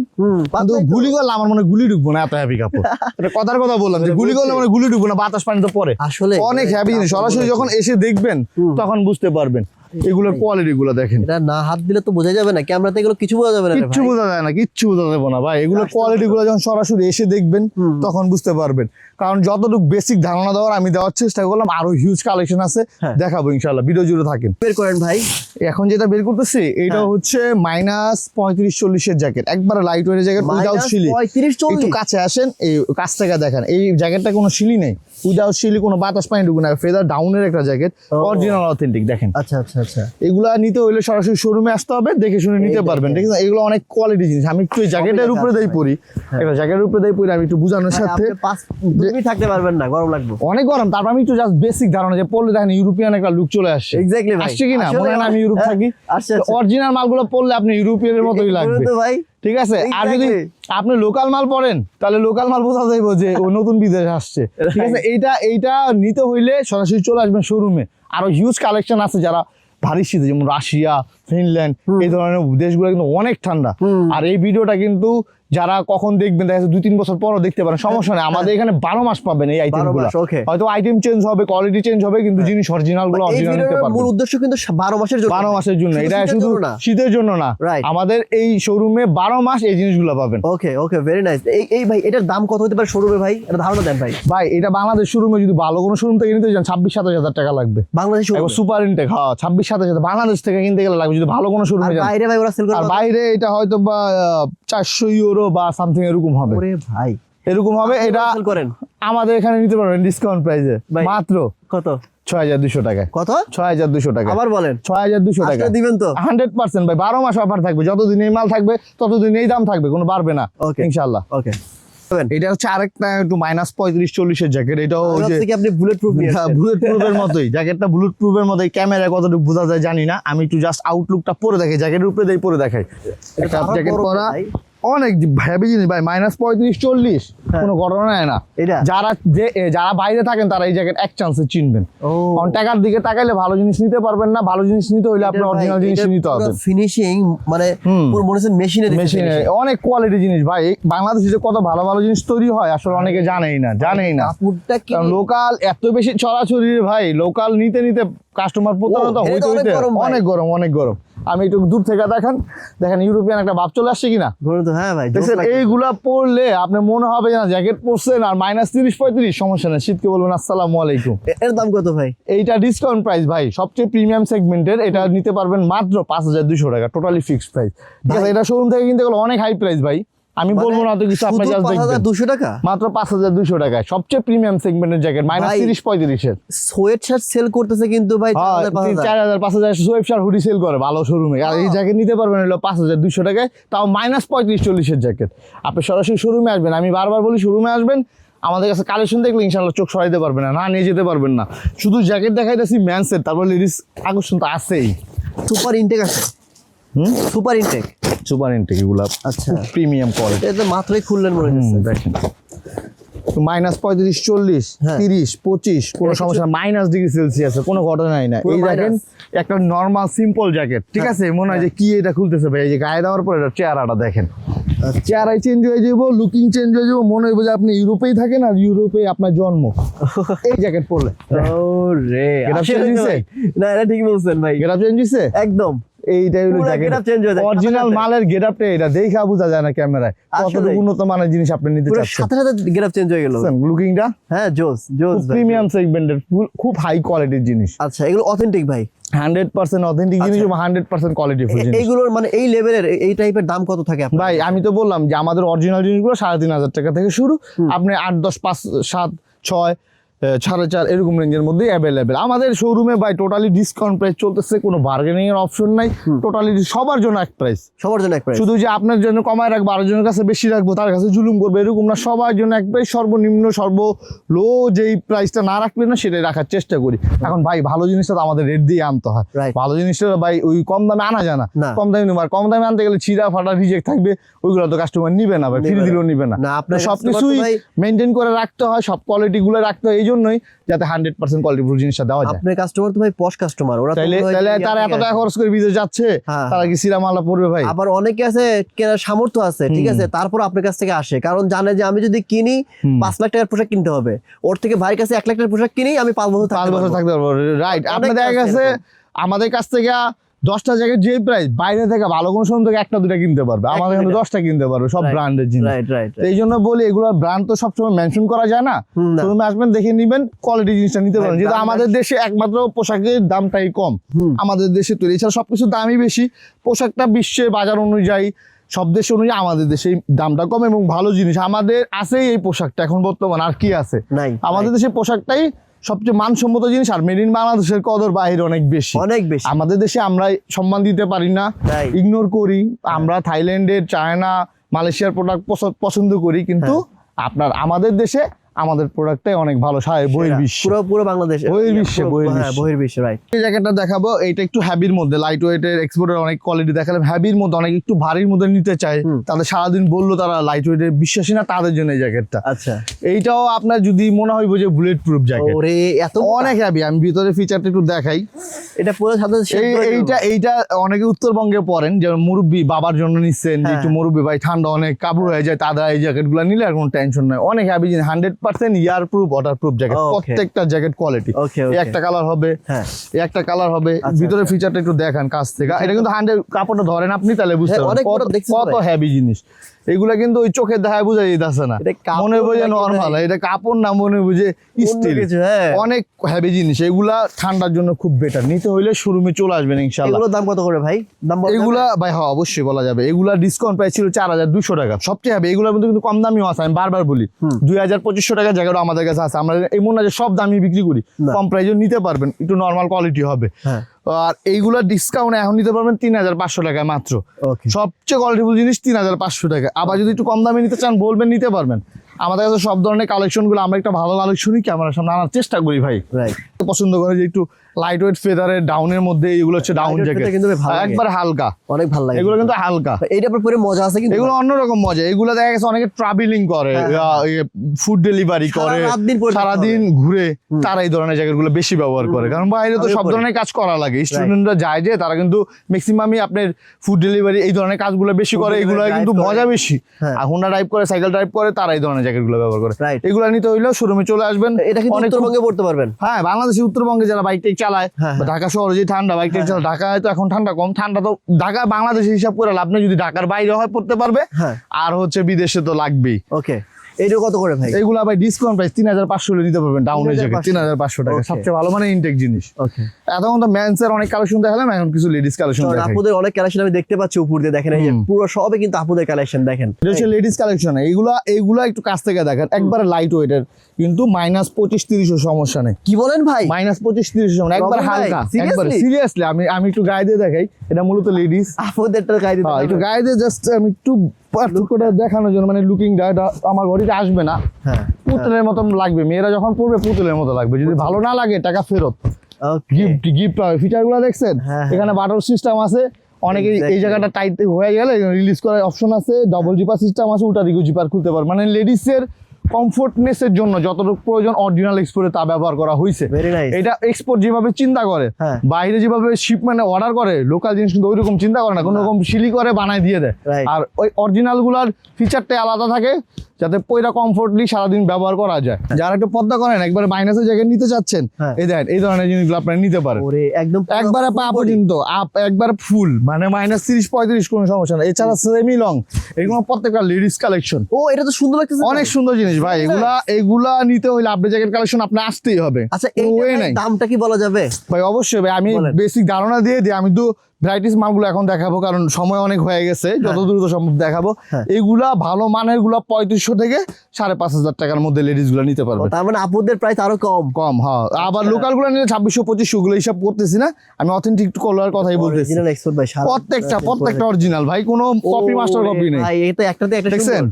কিন্তু গুলি করলে আমার মনে হয় গুলি ঢুকবো না, এত হ্যাভি কাপড়। এটা কথার কথা বললাম যে গুলি করলে মানে গুলি ঢুকবো না, বাতাস পানি তো পরে, আসলে অনেক হ্যাভি জিনিস, সরাসরি যখন এসে দেখবেন তখন বুঝতে পারবেন। এগুলোর কোয়ালিটি গুলো দেখেন, এটা না হাত দিলে তো বোঝা যাবে না, ক্যামেরাতে এগুলো কিছু বোঝা যাবে না রে কিচ্ছু ভাই। বোঝা যায় না, কিচ্ছু বোঝা যাবে না ভাই, এগুলোর কোয়ালিটি গুলো যখন সরাসরি এসে দেখবেন তখন বুঝতে পারবেন। কারণ যতটুকু বেসিক ধারণা দেওয়ার আমি দেওয়ার চেষ্টা করলাম, আরো হিউজ কালেকশন আছে, হ্যাঁ। দেখাবো ইনশাআল্লাহ, ভিডিও জুড়ে থাকেন। বের করেন ভাই। এখন যেটা বের করতেছি এটা হ্যাঁ। হচ্ছে -35-40 এর জ্যাকেট, একবারে লাইট ওয়েট জ্যাকেট, উইদাউট শিলি। 35-40 একটু কাছে আসেন, এই কাছ থেকে দেখেন, এই জ্যাকেটটা কোনো শিলি নেই, উইদাউট শিলি, কোনো বাতাস পানি ঢুকে না, ফেদার ডাউনের একটা জ্যাকেট, অরিজিনাল অথেন্টিক। দেখেন আচ্ছা আচ্ছা আচ্ছা এগুলা নিতে হইলে সরাসরি শোরুমে আসতে হবে, দেখে শুনে নিতে পারবেন, ঠিক আছে। এগুলো অনেক কোয়ালিটি জিনিস, আমি একটু এই জ্যাকেটের উপরে দিয়ে পরি, একটা জ্যাকেটের উপরে দিয়ে পরি, আমি একটু বোঝানোর সাথে, 2 মিনিট থাকতে পারবেন না, গরম লাগবে অনেক গরম, তারপর আমি একটু জাস্ট বেসিক ধারণা যে পড়লে দেখেন ইউরোপিয়ান একটা লুক চলে আসছে। এক্স্যাক্টলি ভাই, আসছে কিনা মনে হয় না আমি ইউরোপ থাকি, আচ্ছা অরিজিনাল মালগুলো পড়লে আপনি ইউরোপিয়ানের মতোই লাগবে, তো ভাই ঠিক আছে। আর যদি Exactly. আপনি লোকাল মাল পড়েন তাহলে লোকাল মাল বোঝা যাইব যে ও নতুন বিদেশ আসছে, ঠিক আছে। এইটা নিতে হইলে সরাসরি চলে আসবেন শোরুমে, আরো হিউজ কালেকশন আছে, যারা ভারী শীতে যেমন রাশিয়া, ফিনল্যান্ড, এই ধরনের দেশগুলো কিন্তু অনেক ঠান্ডা। আর এই ভিডিওটা কিন্তু যারা কখন দেখবেন, দেখা যাচ্ছে 2-3 বছর পরও দেখতে পারেন, সমস্যা নেই, আমাদের এখানে 12 মাস পাবেন এই আইটেমগুলো। okay. হয়তো আইটেম চেঞ্জ হবে, কোয়ালিটি চেঞ্জ হবে, কিন্তু জিনিস অরিজিনাল গুলো এই অরিজিনাল নিতে ভিডিওর পারবেন। মূল উদ্দেশ্য কিন্তু 12 মাসের জন্য, 12 মাসের জন্য, এটা শীতের শুধু জন্য না। শীতের জন্য না, Right. আমাদের এই শোরুমে 12 মাস এই জিনিসগুলো পাবেন। ওকে ওকে ভেরি নাইস। এই ভাই এটার দাম কত হতে পারে শোরুমে ভাই, এটা ধারণা দেন ভাই। ভাই এটা বাংলাদেশ শোরুমে যদি ভালো কোনো শোরুম থেকে নিতে চান 26-27 হাজার টাকা লাগবে, বাংলাদেশ একবার সুপার ইনটেক, হ্যাঁ 26-27 হাজার বাংলাদেশ থেকে কিনতে গেলে লাগবে যদি ভালো কোনো শোরুমে যান। বাইরে ভাই ওরা সেল করে আর বাইরে এটা হয়তো বা 400 ইউরো ইউরো বা সামথিং এরকম হবে, ওরে ভাই এরকম হবে। এটা করেন আমাদের এখানে নিতে পারবেন ডিসকাউন্ট প্রাইসে মাত্র কত 6200 টাকায়। কত 6200 টাকা। আবার বলেন 6200 টাকা আজকে দিবেন তো 100% ভাই, 12 মাস অফার থাকবে, যতদিন এই মাল থাকবে ততদিন এই দাম থাকবে, কোনো বাড়বে না ইনশাআল্লাহ। ওকে এটা হচ্ছে আরেকটা একটু -35-40 এর জ্যাকেট। এটাও ওই যে আপনি বুলেট প্রুফ বুলেট প্রুফের মতোই, জ্যাকেটটা বুলেট প্রুফের মতোই। ক্যামেরায় কতটুকু বোঝা যায় জানি না, আমি একটু জাস্ট আউটলুকটা পরে দেখাই, জ্যাকেটের উপরে দিয়ে পরে দেখাই। একটা জ্যাকেট পরা অনেক হেভি জিনিস ভাই, -35-40 কোনো ঘটনা না। যারা বাইরে থাকেন তারা এই জ্যাকেট এক চান্সে চিনবেন। কারণ টাকার দিকে তাকাইলে ভালো জিনিস নিতে পারবেন না, ভালো জিনিস নিতে হলে আপনার অরিজিনাল জিনিস নিতে হবে। ফিনিশিং মানে পুরো মনে হচ্ছে মেশিনে অনেক কোয়ালিটি জিনিস ভাই। বাংলাদেশে যে কত ভালো ভালো জিনিস তৈরি হয় আসলে অনেকে জানেই না। কারণ লোকাল এত বেশি ছড়াছড়ি ভাই, লোকাল নিতে নিতে কাস্টমার প্রতারণা হইতে হইতে অনেক গরম, অনেক গরম। আমি একটু দূর থেকে দেখেন ইউরোপিয়ান একটা ভাব চলে আসছে কিনা। হ্যাঁ ভাই, এইগুলা পরলে আপনার মনে হবে না জ্যাকেট পরছেন, আর -30-35 সমস্যা নেই, শীতকে বলবেন আসসালামু আলাইকুম। এর দাম কত ভাই? এইটা ডিসকাউন্ট প্রাইস ভাই, সবচেয়ে প্রিমিয়াম সেগমেন্টের। এটা নিতে পারবেন মাত্র 5200 টাকা, টোটালি ফিক্সড প্রাইস। ঠিক আছে, এটা শোরুম থেকে কিনতে গেলে অনেক হাই প্রাইস ভাই, আমি বলবো না তো কিছু, আপনার জাস্ট দেখবেন 5200 টাকা, মাত্র 5200 টাকায় সবচেয়ে প্রিমিয়াম সেগমেন্টের জ্যাকেট, -30-35 এর। সোয়েট শার্ট সেল করতেছে কিন্তু ভাই 4000-5000 সোয়েট শার্ট হুডি সেল করে ভালো শোরুমে, আর এই জ্যাকেট নিতে পারবেন হলো 5200 টাকায়, তাও -35-40 এর জ্যাকেট। আপনি সরাসরি শোরুমে আসবেন, আমি বারবার বলি শোরুমে আসবেন, আমাদের কাছে কালেকশন দেখলে ইনশাআল্লাহ চোখ সরাইতে পারবেন না, নিয়ে যেতে পারবেন না। শুধু জ্যাকেট দেখাইতেছি ম্যানসের, তারপর লেডিস আকর্ষণ তো আছেই। সুপার ইনটেক আছে, সুপার ইনটেক, সুপার ইনটেক এগুলো আচ্ছা প্রিমিয়াম কোয়ালিটি। এটা মাত্রই খুললেন মনে হচ্ছে, দেখেন -35-40, 30-25 কোনো সমস্যা, -ডিগ্রি সেলসিয়াস কোনো ঘটনাই না। এই দেখেন একটা নরমাল সিম্পল জ্যাকেট, ঠিক আছে, মনে হয় যে কি এটা খুলতেছে ভাই, এই যে গায়ে দেওয়ার পর এটা চেহারাটা দেখেন, চেহারাই চেঞ্জ হয়ে যাবো, লুকিং চেঞ্জ হয়ে যাবো, মনে হইব যে আপনি ইউরোপেই থাকেন আর ইউরোপে আপনার জন্ম এই জ্যাকেট পরলে। ওরে না, এটা ঠিক বলছেন ভাই, গেটআপ চেঞ্জ হইছে একদম। এইটাই হলো জ্যাকেট অরিজিনাল মালের গেটআপটা, এটা দেখা বোঝা যায় না ক্যামেরায় কতটুকু উন্নত মানের জিনিস আপনি নিতে চাচ্ছেন। সাথে সাথে গেটআপ চেঞ্জ হয়ে গেল, লুকিংটা হ্যাঁ জোস জোস, প্রিমিয়াম সেগমেন্টের খুব হাই কোয়ালিটির জিনিস। আচ্ছা, এগুলো অথেন্টিক ভাই, 100% অথেন্টিক জিনিস এবং 100% কোয়ালিটিফুল জিনিস। এইগুলোর মানে এই লেভেলের এই টাইপের দাম কত থাকে আপনার? ভাই আমি তো বললাম যে আমাদের অরিজিনাল জিনিসগুলো 3500 টাকা থেকে শুরু, আপনি 8, 10, 5, 7, 6, 4.5 এরকম রেঞ্জের মধ্যে অ্যাভেলেবেল আমাদের শোরুমে। ভাই টোটালি ডিসকাউন্ট প্রাইস চলতেছে, কোনো বার্গেনিং এর অপশন নাই, টোটালি সবার জন্য এক প্রাইস, সবার জন্য এক প্রাইস। শুধু যে আপনার জন্য কমায় রাখবো, আরেকজনের কাছে বেশি রাখবো, তার কাছে জুলুম করবো এরকম না, সবার জন্য এক প্রাইস। সর্বনিম্ন লো যেই প্রাইসটা না রাখলে না সেটাই রাখার চেষ্টা করি। এখন ভাই ভালো জিনিসটা তো আমাদের রেট দিয়ে আনতে হয়, ভালো জিনিসটা ভাই ওই কম দামে আনা যায় না, কম দামে নেবো, আর কম দামে আনতে গেলে ছিঁড়া ফাটা রিজেক্ট থাকবে, ওইগুলো তো কাস্টমার নিবে না ভাই, ফ্রি দিলেও নিবে না। সবকিছুই মেনটেন করে রাখতে হয়, সব কোয়ালিটি গুলো রাখতে হয়, এই জন্যই যাতে 100% কোয়ালিটিফুল জিনিসটা দেওয়া যায়। আপনার কাস্টমার তো ভাই পশ কাস্টমার, ওরা তাহলে তারা এত টাকা খরচ করে বিদেশ যাচ্ছে, তারা কি সিরা মালা পড়বে ভাই? আবার অনেকে আছে কেনার সামর্থ্য আছে, ঠিক আছে, তারপর আপনার কাছ থেকে আসে, কারণ জানে যে আমি যদি কিনি 5 লাখ টাকার পোশাক কিনতে হবে, ওর থেকে ভাইয়ের কাছে 1 লাখ টাকার পোশাক কিনি আমি 5 বছর থাকতে পারবো। রাইট, আপনার দেখা গেছে আমাদের কাছ থেকে 10টা জ্যাকেট যে প্রাইস, বাইরে থেকে ভালো কোনো শোরুম থেকে 1টা 2টা কিনতে পারবে, আমাদের এখানে 10টা কিনতে পারবে, সব ব্র্যান্ডের জিনিস। এই জন্য বলি এগুলোর ব্র্যান্ড তো সবসময় মেনশন করা যায় না, শোরুমে আসবেন দেখে নিবেন, কোয়ালিটি জিনিসটা নিতে পারেন, যেহেতু আমাদের দেশে একমাত্র পোশাকের দামটাই কম, আমাদের দেশে তৈরি, এছাড়া সবকিছুর দামই বেশি, পোশাকটা বিশ্বের বাজার অনুযায়ী সব দেশ অনুযায়ী আমাদের দেশে দামটা কম এবং ভালো জিনিস আমাদের আছে। এই পোশাকটা এখন বর্তমান আর কি আছে, আমাদের দেশে পোশাকটাই সবচেয়ে মানসম্মত জিনিস, আর মেড ইন বাংলাদেশের কদর বাইরে অনেক বেশি, অনেক বেশি। আমাদের দেশে আমরা সম্মান দিতে পারি না, ইগনোর করি, আমরা থাইল্যান্ডের, চায়না, মালয়েশিয়ার প্রোডাক্ট পছন্দ করি, কিন্তু আমাদের দেশে আমাদের প্রোডাক্টটাই অনেক ভালো, পুরো বাংলাদেশ বহির্বিশ্বে রাইট। এই জ্যাকেটটা দেখাবো, এটা একটু হ্যাভির মধ্যে, লাইট ওয়েটের, এক্সপোর্টের অনেক কোয়ালিটি দেখালাম, হ্যাভির মধ্যে অনেক একটু ভারীর মধ্যে নিতে চায়, তাদের সারাদিন বললো তারা লাইট ওয়েটের বিশ্বাসী না, তাদের জন্য এই জ্যাকেটটা। আচ্ছা, এইটাও আপনার যদি মনে হয় যে বুলেট প্রুফ জ্যাকেট, এত অনেক হ্যাভি, আমি ভিতরে ফিচারটা একটু দেখাই। এটা পুরো সাথে এইটা অনেকে উত্তরবঙ্গে পরেন, যেমন মুরব্বী বাবার জন্য নিচ্ছেন, একটু মুরব্বী ভাই ঠান্ডা অনেক কাবু হয়ে যায়, তারা এই জ্যাকেট গুলো নিলে আর কোনো টেনশন নাই, অনেক heavy, 100% ear proof water proof jacket, প্রত্যেকটা জ্যাকেট কোয়ালিটি। একটা কালার হবে, একটা কালার হবে, ভিতরে ফিচারটা একটু দেখান কাছ থেকে। এটা কিন্তু 100 কাপড়টা ধরেন আপনি তাহলে বুঝতে পারবেন কত হেভি জিনিস। এগুলা কিন্তু ওই চোখে দেখায় বোঝা যাইতেছে না, মনে বুঝে নরমাল, এটা কাপড় না মনে বুঝে স্টিল, অনেক হেভি জিনিস। এগুলা ঠান্ডার জন্য খুব বেটার, নিতে হইলে শোরুমে চলে আসবেন ইনশাআল্লাহ। এগুলোর দাম কত করে ভাই? এগুলা ভাই হ্যাঁ অবশ্যই বলা যাবে, এগুলা ডিসকাউন্ট প্রাইস ছিল 4200 টাকা, সবচেয়ে হবে। এগুলোর মধ্যে কিন্তু কম দামিও আছে, আমি বারবার বলি 2000-2500 টাকা জায়গাটা আমাদের কাছে আছে। আমরা এমন না যে সব দামি বিক্রি করি, কম প্রাইসে নিতে পারবেন, একটু নরমাল কোয়ালিটি হবে। আর এইগুলা ডিসকাউন্ট এখন নিতে পারবেন 3500 টাকায় মাত্র, সবচেয়ে কোয়ালিটিফুল জিনিস 3500 টাকা। আবার যদি একটু কম দামে নিতে চান বলবেন, নিতে পারবেন। আমাদের কাছে সব ধরনের কালেকশন গুলো, আমরা একটা ভালো কালেকশনই ক্যামেরার সামনে আনার চেষ্টা করি ভাই। পছন্দ করে যে একটু লাইট ওয়েট ফেদারের ডাউনের মধ্যে, এগুলো হচ্ছে ডাউন জ্যাকেট, একবার হালকা, অনেক ভালো লাগে এগুলো কিন্তু হালকা। এইটা পরে মজা আছে কিন্তু, এগুলো অন্যরকম মজা। এগুলো দেখা গেছে অনেকে ট্রাভেলিং করে, ফুড ডেলিভারি করে, সারাদিন ঘুরে, তারা এই ধরনের জ্যাকেট গুলো বেশি ব্যবহার করে, কারণ বাইরে তো সব ধরনের কাজ করা লাগে। স্টুডেন্টরা যায় যে, তারা কিন্তু ম্যাক্সিমামই আপনার ফুড ডেলিভারি এই ধরনের কাজগুলো বেশি করে, এগুলো কিন্তু মজা বেশি। আর হোন্ডা ড্রাইভ করে, সাইকেল ড্রাইভ করে, তারা এই ধরনের জ্যাকেট গুলো ব্যবহার করে। এগুলো নিতে হইলেও শোরুমে চলে আসবেন। এটা কিন্তু উত্তরবঙ্গে পড়তে পারবেন। হ্যাঁ, বাংলাদেশে উত্তরবঙ্গে যারা বাইক টাইক চালায়, ঢাকা শহরে যে ঠান্ডা, বাইক টাইক চালায়, ঢাকায় তো এখন ঠান্ডা কম, ঠান্ডা তো ঢাকা বাংলাদেশে হিসাব করে লাভ নেই, যদি ঢাকার বাইরে হয় পড়তে পারবে, আর হচ্ছে বিদেশে তো লাগবেই। ওকে, এইটা কত করে ভাই? এগুলা ভাই ডিসকাউন্ট প্রাইস 3500 নিতে পারবেন, ডাউনের জ্যাকেট 3500 টাকা, সবচেয়ে ভালো মানে ইনটেক জিনিস। এতক্ষণ তো মেন্স এর অনেক কালেকশন দেখালাম, এখন কিছু লেডিস কালেকশন দেখাই। আপুদের অনেক কালেকশন আমি দেখতে পাচ্ছি উপর দিয়ে, দেখেন এই যে পুরো সবই কিন্তু আপুদের কালেকশন। দেখেন এটা হচ্ছে লেডিস কালেকশন। এইগুলা একটু কাছ থেকে দেখেন, একবারে লাইট ওয়েটের, কিন্তু -25-30 সমস্যা নেই। কি বলেন ভাই? -25-30 সমস্যা, একবার হালকা, একবার সিরিয়াসলি। আমি একটু গায়ে দিয়ে দেখাই, এটা মূলত লেডিস। আপুদেরটা গায়ে দিয়ে, একটু গায়ে দিয়ে জাস্ট আমি একটু পার্থক্যটা দেখানোর জন্য, মানে লুকিংটা, এটা আমার ঘড়িতে আসবে না, পুতুলের মতন লাগবে। মেয়েরা যখন পড়বে পুতুলের মতো লাগবে, যদি ভালো না লাগে টাকা ফেরত। গিফট পাবে। ফিচার গুলো দেখছেন, এখানে বাটন সিস্টেম আছে, অনেকে এই জায়গাটা টাইট হয়ে গেলে রিলিজ করার অপশন আছে, ডবল জিপার সিস্টেম আছে, উল্টা দিকে জিপার খুলতে পারবে। মানে লেডিসের কমফোর্টনেসের জন্য যতটুকু প্রয়োজন অরিজিনাল এক্সপোর্টে তা ব্যবহার করা হয়েছে। এটা এক্সপোর্ট যেভাবে চিন্তা করে, বাইরে যেভাবে শিপমেন্টে অর্ডার করে, লোকাল জিনিস কিন্তু ওইরকম চিন্তা করে না, কোনো রকম সিলি করে বানায় দিয়ে দেয়। আর ওই অরিজিনাল গুলার ফিচারটাই আলাদা থাকে, যাতে পয়টা কমফোর্টলি সারাদিন ব্যবহার করা যায়। যারা একটু পর্দা করেন, একবারে মাইনাসের জায়গায় নিতে চাচ্ছেন, এই দেখেন এই ধরনের জিনিসগুলো আপনারা নিতে পারেন। একদম একবারে পা পর্যন্ত আপ, একবার ফুল, মানে -30-35 কোনো সমস্যা না। এছাড়া সেমি লং, এগুলো প্রত্যেকটা লেডিস কালেকশন। ও, এটা তো সুন্দর লাগতেছে, অনেক সুন্দর জিনিস ভাই। এগুলা নিতে হইলে আপনি জ্যাকেট কালেকশন আপনি আসতেই হবে। আচ্ছা, এর দামটা কি বলা যাবে ভাই? অবশ্যই ভাই, আমি বেসিক ধারণা দিয়ে দিই। আমি তো ভ্যারাইটিস মালগুলো এখন দেখাবো, কারণ সময় অনেক হয়ে গেছে, যত দ্রুত সম্ভব দেখাবো। এগুলা ভালো মানের গুলা 3500 থেকে 5500 টাকার মধ্যে লেডিস গুলা নিতে পারবে। তার মানে আপুদের প্রাইস আরো কম। হ্যাঁ, আবার লোকাল গুলা নিলে 2600-2500 গুলো হিসাব করতেছি না, আমি অথেন্টিক কলার কথাই বলতেছি। প্রত্যেকটা অরিজিনাল ভাই, কোনো কপি মাস্টার কপি নেই। এটা একটাতে একটা দেখছেন,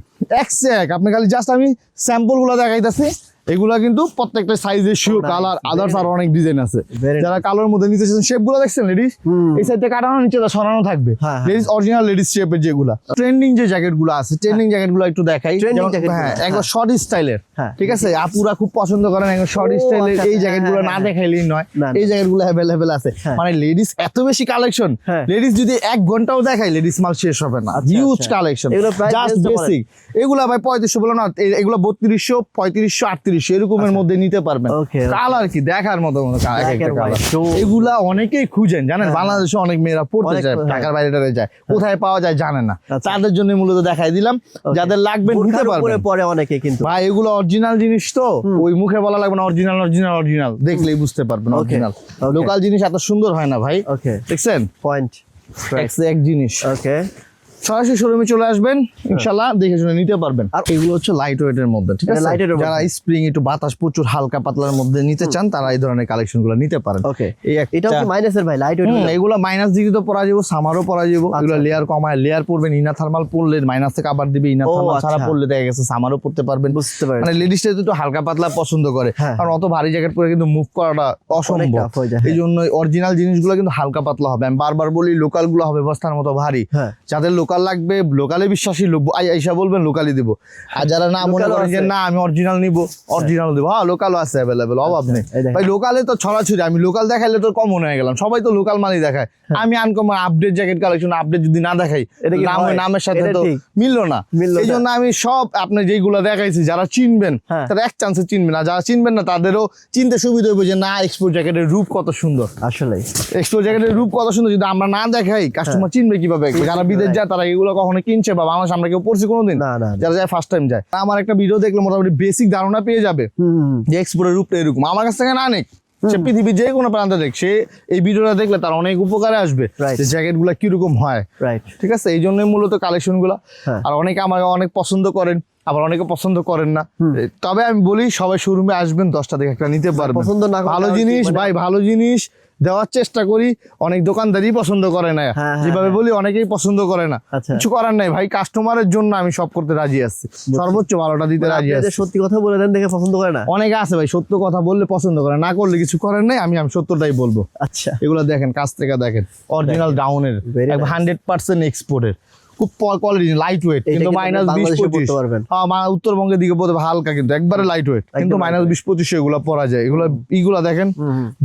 এক আপনি খালি জাস্ট আমি স্যাম্পল গুলা দেখাইতেছি। এগুলা কিন্তু প্রত্যেকটা সাইজ, রেশিও, কালার, আদার্স আর অনেক ডিজাইন আছে। যারা কালার মধ্যে নিতে চাচ্ছেন, শেপ গুলো দেখছেন লেডিস, এই সাইডে কাটানো, নিচে সরানো থাকবে। লেডিস অরিজিনাল লেডিস শেপের যেগুলা ট্রেন্ডিং যে জ্যাকেট গুলো আছে, ট্রেন্ডিং জ্যাকেট গুলো একটু দেখাই। হ্যাঁ, একবার শর্ট স্টাইলের, ঠিক আছে, আপুরা খুব পছন্দ করেন একবার শর্ট স্টাইলের। এই জ্যাকেট গুলো না দেখাইলেই নয়, এই জ্যাকেট গুলো অ্যাভেলেবেল আছে। মানে লেডিস এত বেশি কালেকশন, লেডিস যদি 1 ঘন্টাও দেখাই, লেডিস মাল শেষ হবে না। Huge collection, just basic. এগুলা ভাই 3500 বলো না, এগুলো 3200, 3500, 3800 এরকমের মধ্যে নিতে পারবেন। কালার কি দেখার মতো কালার। এগুলা অনেকেই খুঁজেন, জানেন, বাংলাদেশে অনেক মেয়েরা পড়তে যায়, ঢাকার বাইরে যায়, কোথায় পাওয়া যায় জানে না, তাদের জন্য মূলত দেখাই দিলাম। যাদের লাগবে নিতে পারবেন। পরে অনেকে কিন্তু ভাই এগুলো অরিজিনাল জিনিস, তো ওই মুখে বলা লাগবে না, অরিজিনাল দেখলেই বুঝতে পারবেন অরিজিনাল। লোকাল জিনিস এত সুন্দর হয় না ভাই, দেখছেন, পয়েন্ট এক জিনিস। ওকে, সরাসরি শোরুমে চলে আসবেন, ইনশাআল্ল্লাহ দেখে শুনে নিতে পারবেন। আর এগুলো হচ্ছে লাইট ওয়েটের মধ্যে, ঠিক আছে, যারা স্প্রিং একটু বাতাস প্রচুর হালকা পাতলার মধ্যে নিতে চান, তারা এই ধরনের কালেকশন গুলো নিতে পারেন। এটা হচ্ছে মাইনাসের ভাই, লাইট ওয়েট। এগুলো মাইনাস ডিগ্রি তো পরা যাবো, সামারও পরা যাবো। এগুলো লেয়ার কমায়, লেয়ার পড়বেন, ইনা থার্মাল পড়লে মাইনাস থেকে আবার দিবে, ইনা থার্মাল ছাড়া পড়লে দেখা গেছে সামারও পড়তে পারবেন। বুঝতে পারেন, মানে লেডিসটা একটু হালকা পাতলা পছন্দ করে, কারণ অত ভারী জ্যাকেট পরে কিন্তু মুভ করাটা অসম্ভব। এই জন্য অরিজিনাল জিনিসগুলো কিন্তু হালকা পাতলা হবে। আমি বারবার বলি, লোকাল গুলো হবে বস্তার মতো ভারী। যাদের লোকাল লোকাল লাগবে, লোকালে বিশ্বাসী লোক আইসা বলবেন লোকালই দিব। আর যারা না মনে করেন যে না আমি অরিজিনাল নিব, অরিজিনাল দেবো, হ্যাঁ লোকালও আছে অ্যাভেলেবেল, অভাব নেই ভাই। লোকালে তো ছড়াছড়ি, আমি লোকাল দেখাইলে তো কমন হয়ে গেলাম, সবাই তো লোকাল মালই দেখায়। আমি uncommon update jacket collection update যদি না দেখাই নামের সাথে তো মিললো না। এই জন্য আমি সব আপনি যেগুলো দেখাইছি যারা চিনবেন তারা এক চান্সে চিনবেন, আর যারা চিনবেন না তাদেরও চিনতে সুবিধা হবে যে না এক্সপোর্ট জ্যাকেটের রূপ কত সুন্দর। আসলে এক্সপোর্ট জ্যাকেটের রূপ কত সুন্দর, যদি আমরা না দেখাই কাস্টমার চিনবে কিভাবে? যারা বিদেশ যায় তারা এগুলো কখনো কিনছে বা বাংলাদেশ আমরা কেউ পড়ছি কোনোদিন? যারা যায় ফার্স্ট টাইম যায়, আমার একটা ভিডিও দেখলে মোটামুটি বেসিক ধারণা পেয়ে যাবে যে এক্সপোর্টের রূপটা এরকম। আমার কাছ থেকে না নেক, সে পৃথিবীর যে কোনো প্রান্তে দেখ, সে এই ভিডিওটা দেখলে তার অনেক উপকারে আসবে যে জ্যাকেট গুলা কিরকম হয়। ঠিক আছে, এই জন্যই মূলত কালেকশন গুলা। আর অনেকে আমাকে অনেক পছন্দ করেন, আবার অনেকে পছন্দ করেন না। তবে আমি বলি সবাই শোরুমে আসবেন, 10টা থেকে একটা নিতে পারবেন। ভালো জিনিস ভাই, ভালো জিনিস দেওয়ার চেষ্টা করি। অনেক দোকানদারই পছন্দ করে না, যেভাবে বলি অনেকেই পছন্দ করে না, কিছু করার নাই ভাই। কাস্টমারের জন্য আমি সব করতে রাজি আছি, সর্বোচ্চ ভালোটা দিতে রাজি আছি। সত্যি কথা বলে দেন দেখে পছন্দ করে না, অনেকে আছে ভাই সত্য কথা বললে পছন্দ করে, না করলে কিছু করার নাই। আমি সত্যটাই বলবো। আচ্ছা, এগুলো দেখেন, কাছ থেকে দেখেন, অরিজিনাল ডাউনের 100% এক্সপোর্টের, খুব কোয়ালিটি, লাইট ওয়েট, কিন্তু -20-25 উত্তরবঙ্গের দিকে পড়বে হালকা, কিন্তু একবারে লাইট ওয়েট, কিন্তু -20-25 এগুলো পরা যায়। এগুলা দেখেন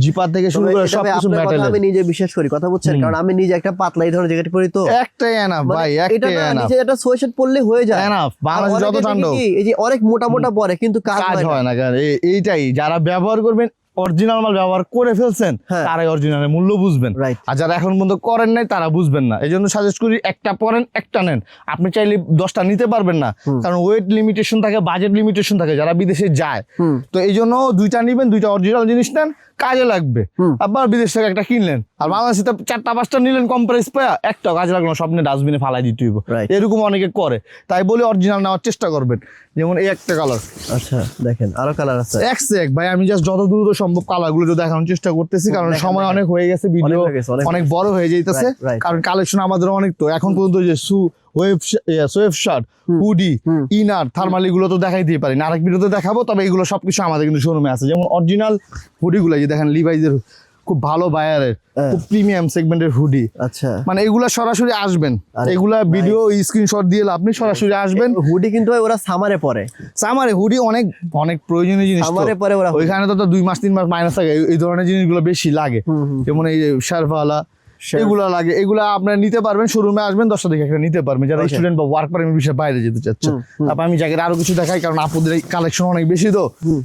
জিপার থেকে শুরু করে সবকিছু মেটাল। আমি নিজে বিশ্বাস করি, কথা বলছেন, কারণ আমি নিজে একটা পাতলা এই ধরনের জ্যাকেট পরি, তো একটাই এনাফ ভাই, একটাই এনাফ। নিজে একটা সোয়েটার পরলে হয়ে যায় এনাফ। বাংলাদেশ যত ঠান্ডা, এই যে অনেক মোটা মোটা পরে কিন্তু কাজ হয় না। এইটাই যারা ব্যবহার করবেন, অরিজিনাল মাল ব্যবহার করে ফেলছেন, তারাই অরিজিনালের মূল্য বুঝবেন। আর যারা এখন পর্যন্ত করেন নাই তারা বুঝবেন না। এই জন্য সাজেস্ট করি একটা পরেন একটা নেন। আপনি চাইলে 10টা নিতে পারবেন না, কারণ ওয়েট লিমিটেশন থাকে, বাজেট লিমিটেশন থাকে যারা বিদেশে যায়। তো এই জন্য 2টা নিবেন, 2টা অরিজিনাল জিনিস নেন, কাজে লাগবে। আবার বিদেশ থেকে একটা কিনলেন, আর বাংলাদেশে 4টা-5টা নিলেন কম প্রাইস পায়া, একটা কাজে লাগলো, সব নিয়ে ডাস্টবিনে ফালাই দিতে হইব। এরকম অনেকে করে, তাই বলে অরিজিনাল নেওয়ার চেষ্টা করবেন। যেমন এই একটা কালার, আচ্ছা দেখেন, আরো কালার আছে এক ভাই। আমি জাস্ট যত দ্রুত সম্ভব কালার গুলো দেখানোর চেষ্টা করতেছি, কারণ সময় অনেক হয়ে গেছে, ভিডিও অনেক বড় হয়ে যাইতেছে, কারণ কালেকশন আমাদের অনেক। তো এখন পর্যন্ত যে সোয়েব শার্ট, হুডি, ইনার, থার্মাল এগুলো তো দেখাই দিয়ে পারি না, আরেক ভিডিওতে দেখাবো। তবে এগুলো সবকিছু আমাদের কিন্তু শোরুমে আছে। যেমন অরিজিনাল হুডি গুলো যে দেখেন, লিভাইজের খুব ভালো বায়ারের, খুব প্রিমিয়াম সেগমেন্টের হুডি। আচ্ছা, মানে এগুলা সরাসরি আসবেন, এগুলা ভিডিও স্ক্রিনশট দিয়ে আপনি সরাসরি আসবেন। হুডি কিন্তু ওরা সামারে পরে, সামারে হুডি অনেক অনেক প্রয়োজনীয় জিনিস, সামারে পরে ওরা, ওইখানে তো 2 মাস 3 মাস মাইনাস থাকে, এই ধরনের জিনিসগুলো বেশি লাগে। যেমন এই শারফালা এগুলা লাগে, এগুলা আপনারা নিতে পারবেন, শোরুমে আসবেন, 10টা থেকে একটা নিতে পারবেন যারা স্টুডেন্ট বা ওয়ার্ক পারমিট বিষয়ে বাইরে যেতে চাচ্ছেন। তারপর আমি জ্যাকেট আরো কিছু দেখাই, কারণ আপনাদের এই কালেকশন অনেক বেশি। তো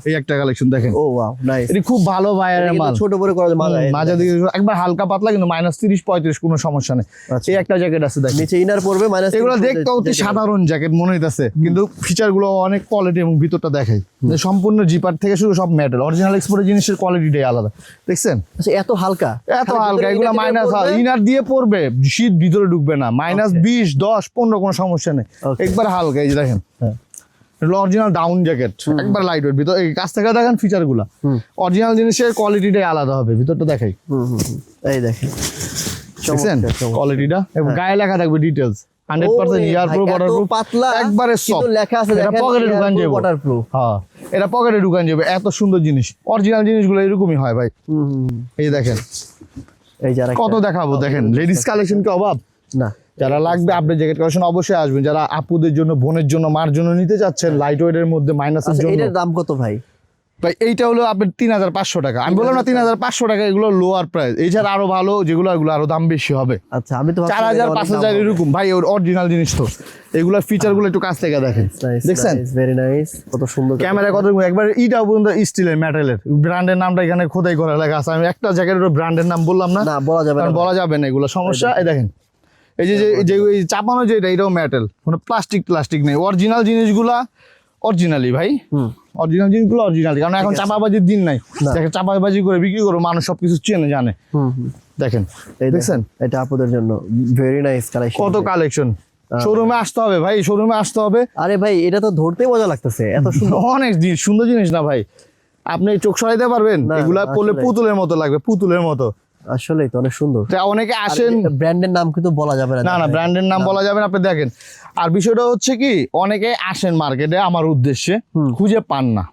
এই একটা কালেকশন দেখেন, ও ওয়াও নাইস, এটা খুব ভালো বায়ারের মাল, ছোট বড় করা যায়, মাঝে দিকে একবার হালকা পাতলা, কিন্তু -30-35 কোনো সমস্যা নেই। এই একটা জ্যাকেট আছে দেখেন, নিচে ইনার পড়বে মাইনাস। এগুলো দেখতে অতি সাধারণ জ্যাকেট মনে হইতাছে, কিন্তু ফিচার গুলো অনেক কোয়ালিটি, এবং ভিতরটা দেখাই সম্পূর্ণ জিপার থেকে শুরু সব মেটাল। অরিজিনাল এক্সপোর্টের জিনিসের কোয়ালিটিটাই আলাদা, দেখছেন? আচ্ছা, এত হালকা, এগুলো মাইনাস ইনার দিয়ে পড়বে, শীত ভিতরে ঢুকবে না, -20, 10, 15 কোনো সমস্যা নেই, একবার হালকা। এই যে দেখেন, অরিজিনাল ডাউন জ্যাকেট, একবার লাইট ওয়েট। ভিতর এই কাছ থেকে দেখেন ফিচার গুলা, অরিজিনাল জিনিসের কোয়ালিটিটাই আলাদা হবে। ভিতরটা দেখাই, এই দেখেন, দেখছেন কোয়ালিটিটা, এবং গায়ে লেখা থাকবে ডিটেইলস, 100% ইয়ারপ্রুফ, ওয়াটারপ্রুফ, পাতলা, একবারে সফট, লেখা আছে, এটা পকেটে ঢুকান যাবে, ওয়াটারপ্রুফ। হ্যাঁ, এটা পকেটে ঢুকান যাবে, এত সুন্দর জিনিস। অরিজিনাল জিনিসগুলো এরকমই হয় ভাই। এই দেখেন, এই যারা কত দেখাবো, দেখেন লেডিস কালেকশন কি অভাব না। যারা লাগবে আপডেট জ্যাকেট কালেকশন অবশ্যই আসবেন। যারা আপুদের জন্য, বোনের জন্য, মার জন্য নিতে চাচ্ছেন লাইট ওয়েটের মধ্যে মাইনাসের জন্য। এটার দাম কত ভাই? ভাই এইটা হলো আপনার 3500 টাকা। আমি বললাম না 3500 টাকা, এগুলো লোয়ার প্রাইস। এছাড়া আরো ভালো যেগুলো, এগুলো আরো দাম বেশি হবে। আচ্ছা, আমি তো 4000 5000 এরকম ভাই, ওর অরিজিনাল জিনিস। তো এগুলোর ফিচার গুলো একটু কাছ থেকে দেখেন, দেখছেন? ভেরি নাইস, কত সুন্দর ক্যামেরা, কত একবার ইটা পর্যন্ত স্টিলের, মেটালের, ব্র্যান্ডের নামটা এখানে খোদাই করা লেখা আছে। আমি একটা জ্যাকেটের ব্র্যান্ডের নাম বললাম না, বলা যাবে না, বলা যাবে না, এগুলো সমস্যা। এই দেখেন, এই যে চাপানো যেটা, এটাও মেটাল, কোনো প্লাস্টিক নেই। অরিজিনাল জিনিসগুলা অরিজিনালি ভাই, অরিজিনাল জিনিসগুলো অরিজিনালি, কারণ এখন চাপাবাজির দিন নাই। দেখেন, চাপাবাজি করে বিক্রি করো, মানুষ সবকিছু চেনে জানে। দেখেন, দেখছেন, এটা আপনাদের জন্য ভেরি নাইস কালেকশন, কত কালেকশন। শোরুমে আসতে হবে ভাই, শোরুমে আসতে হবে। আরে ভাই, এটা তো ধরতেই মজা লাগতেছে, এত সুন্দর, অনেক সুন্দর জিনিস না ভাই, আপনি চোখ সরাইতে পারবেন? এগুলা পরলে পুতুলের মতো লাগবে, পুতুলের মতো। আসলেই তো অনেক সুন্দর। অনেকে আসেন, ব্র্যান্ডের নাম কিন্তু বলা যাবে না, না ব্র্যান্ডের নাম বলা যাবে না। আপনি দেখেন, আর বিষয়টা হচ্ছে কি, অনেকে আসেন মার্কেটে আমার উদ্দেশ্যে, খুঁজে পান না,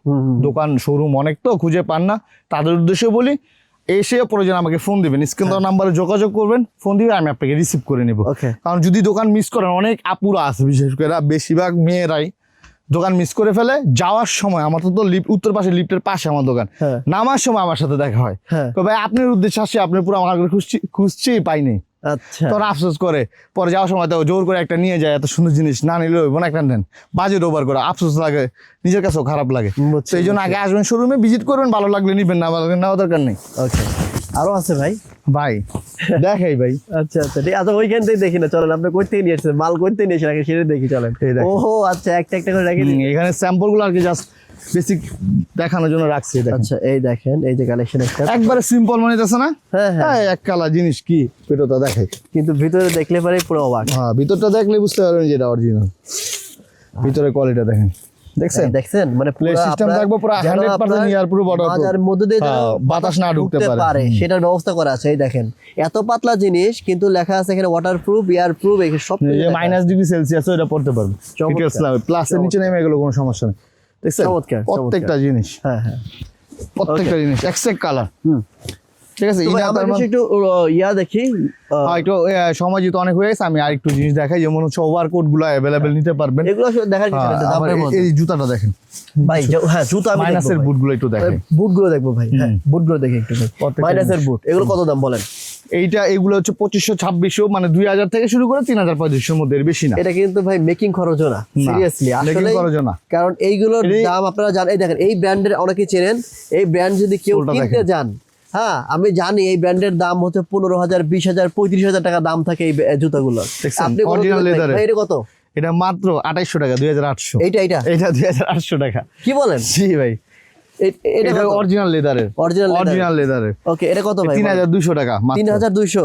দোকান শোরুম অনেক তো খুঁজে পান না। তাদের উদ্দেশ্যে বলি, এসে প্রয়োজন আমাকে ফোন দিবেন, স্ক্রিন দেওয়া নাম্বারে যোগাযোগ করবেন, ফোন দিবেন, আমি আপনাকে রিসিভ করে নেব। ওকে, কারণ যদি দোকান মিস করেন, অনেক আপুরা আছে বিশেষ করে বেশিরভাগ মেয়েরাই দোকান মিস করে ফেলে। যাওয়ার সময় আমার তো লিফট উত্তর পাশে, লিফটের পাশে আমার দোকান, নামার সময় আমার সাথে দেখা হয়, তো ভাই আপনার উদ্দেশ্যে আসছে, আপনি পুরো আমার খুঁজছি পাইনি, আচ্ছা, তোরা আফসোস করে পরে যাওয়ার সময় তো জোর করে একটা নিয়ে যায়, এত সুন্দর জিনিস না নিলে হইব না, একটা নেন, বাজেট ওভার করে আফসোস লাগে, নিজের কাছেও খারাপ লাগে। তো এই জন্য আগে আসবেন, শোরুমে ভিজিট করবেন, ভালো লাগলে নিবেন, না ভালো লাগলে নেওয়া দরকার নেই। ওকে, আরো আছে ভাই? ভাই দেখাই ভাই। আচ্ছা আচ্ছা, ঠিক আছে, ওইখান থেকে দেখি না, চলেন, আপনি কই থেকে নিয়ে এসেছেন, মাল কই থেকে নিয়ে এসেছেন আগে সেটা দেখি, চলেন। ওহো আচ্ছা, একটা একটা করে রাখি। এখানে স্যাম্পল গুলো আর কি জাস্ট বেসিক দেখানোর জন্য রাখছি। আচ্ছা, এই দেখেন, এই যে কালেকশন একটা একবারে সিম্পল মনে হচ্ছে না? হ্যাঁ হ্যাঁ, এক কালা জিনিস কি পেটোটা দেখাই, কিন্তু ভিতরে দেখলে পরে পুরো অবাক। হ্যাঁ, ভিতরটা দেখলে বুঝতে পারবেন যেটা অরিজিনাল। ভিতরে কোয়ালিটি দেখেন, দেখছেন দেখছেন, মানে প্লে সিস্টেম থাকবে পুরো 100% ইয়ার প্রুফ ওয়াটারপ্রুফ, বাজার মধ্যে দিয়ে বাতাস না ঢুকতে পারে সেটার ব্যবস্থা করা আছে। এই দেখেন, এত পাতলা জিনিস কিন্তু লেখা আছে এখানে ওয়াটারপ্রুফ, ইয়ার প্রুফ, এই সব যে -°C এটা পড়তে পারবে, প্লাসের নিচে নেমে গেল কোনো সমস্যা নেই। দেখছেন প্রত্যেকটা জিনিস, হ্যাঁ হ্যাঁ, প্রত্যেকটা জিনিস এক্সাক্ট কালার। ঠিক আছে, একটু ইয়া দেখি, একটু সময় যেহেতু অনেক হয়ে গেছে, আমি আর একটু জিনিস দেখাই, যেমন হচ্ছে ওভারকোট গুলো অ্যাভেলেবেল নিতে পারবেন। এগুলো দেখার কিছু নেই, দামের মধ্যে। এই জুতাটা দেখেন ভাই, হ্যাঁ জুতা আমি মাইনাসের বুট গুলো একটু দেখেন, বুট গুলো দেখবো ভাই, হ্যাঁ বুট গুলো দেখি একটু ভাই, মাইনাসের বুট, এগুলো কত দাম বলেন? এগুলো হচ্ছে 2500-2600, মানে 2000 থেকে শুরু করে 3500 মধ্যে, এর বেশি না। এটা কিন্তু ভাই মেকিং খরচও না, সিরিয়াসলি আসলে খরচও না, কারণ এইগুলোর দাম আপনারা জানেন। এই দেখেন, এই ব্র্যান্ডের অনেকেই চেনেন, এই ব্র্যান্ড যদি কেউ কিনতে যান, হ্যাঁ আমি জানি এই ব্র্যান্ডের দাম হচ্ছে 15,000, 20,000, 35,000 টাকা দাম থাকে এই জুতাগুলো। আপনি এটা কত? এটা মাত্র 2800 টাকা, 2800। এটা 2800 টাকা। কি বলেন? জি ভাই, এটা অরিজিনাল লেদারের, অরিজিনাল লেদারের। ওকে, এটা কত ভাই? 3200 টাকা মাত্র। 3200?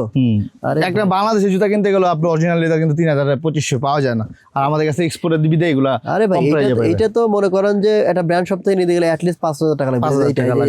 আরে একটা বাংলাদেশে জুতা কিনতে গেলে আপনি অরিজিনাল লেদার কিন্তু 3200 পাওয়া যায় না, আর আমাদের কাছে এক্সপোর্টের দিবি দেয় এগুলা। আরে ভাই, এটা তো মনে করেন যে একটা ব্র্যান্ড শপ থেকে নিতে গেলে অ্যাট লিস্ট 5000 টাকা লাগবে।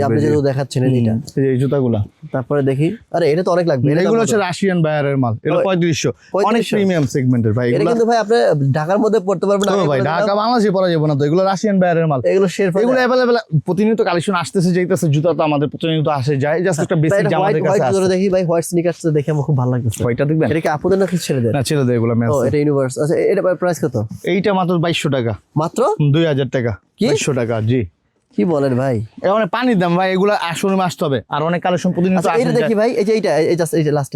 আপনি যেটা দেখাচ্ছেন এটা, এই জুতাগুলা, তারপরে দেখি, আরে এটা তো অনেক লাগবে। এগুলো হচ্ছে রাশিয়ান বায়ারের মাল, এটা 3500, অনেক প্রিমিয়াম সেগমেন্টের ভাই। এটা কিন্তু ভাই আপনি ঢাকার মধ্যে পড়তে পারবেন না ভাই, ঢাকা বাংলাদেশে পরা যাবে না তো, এগুলো রাশিয়ান বায়ারের মাল, এগুলো শেরফা, এগুলো अवेलेबल প্রতিনিয়ত কালেকশন আসতেছে যাইতেছে, জুতা তো আমাদের প্রতিনিয়ত আসে যায়, জাস্ট একটা বেসিক যে আমাদের কাছে আছে। দেখি ভাই, হোয়াইট স্নিকার্স দেখে আমার খুব ভালো লাগছে। ওইটা দেখবেন, এটা কি আপুদের নাকি ছেলেদের? না, ছেলেদের এগুলো ম্যাচ। ও, এটা ইউনিভার্স। আচ্ছা, এটা প্রাইস কত? এইটা মাত্র 2200 টাকা। মাত্র 2000 টাকা? 2200 টাকা, জি। কি বলেন ভাই, মানে পানির দাম ভাই, এগুলো আসলে আসতে হবে, আর অনেক কালেকশন প্রতিনিয়ত আসে। এটা দেখি ভাই, এই যে এইটা লাস্ট,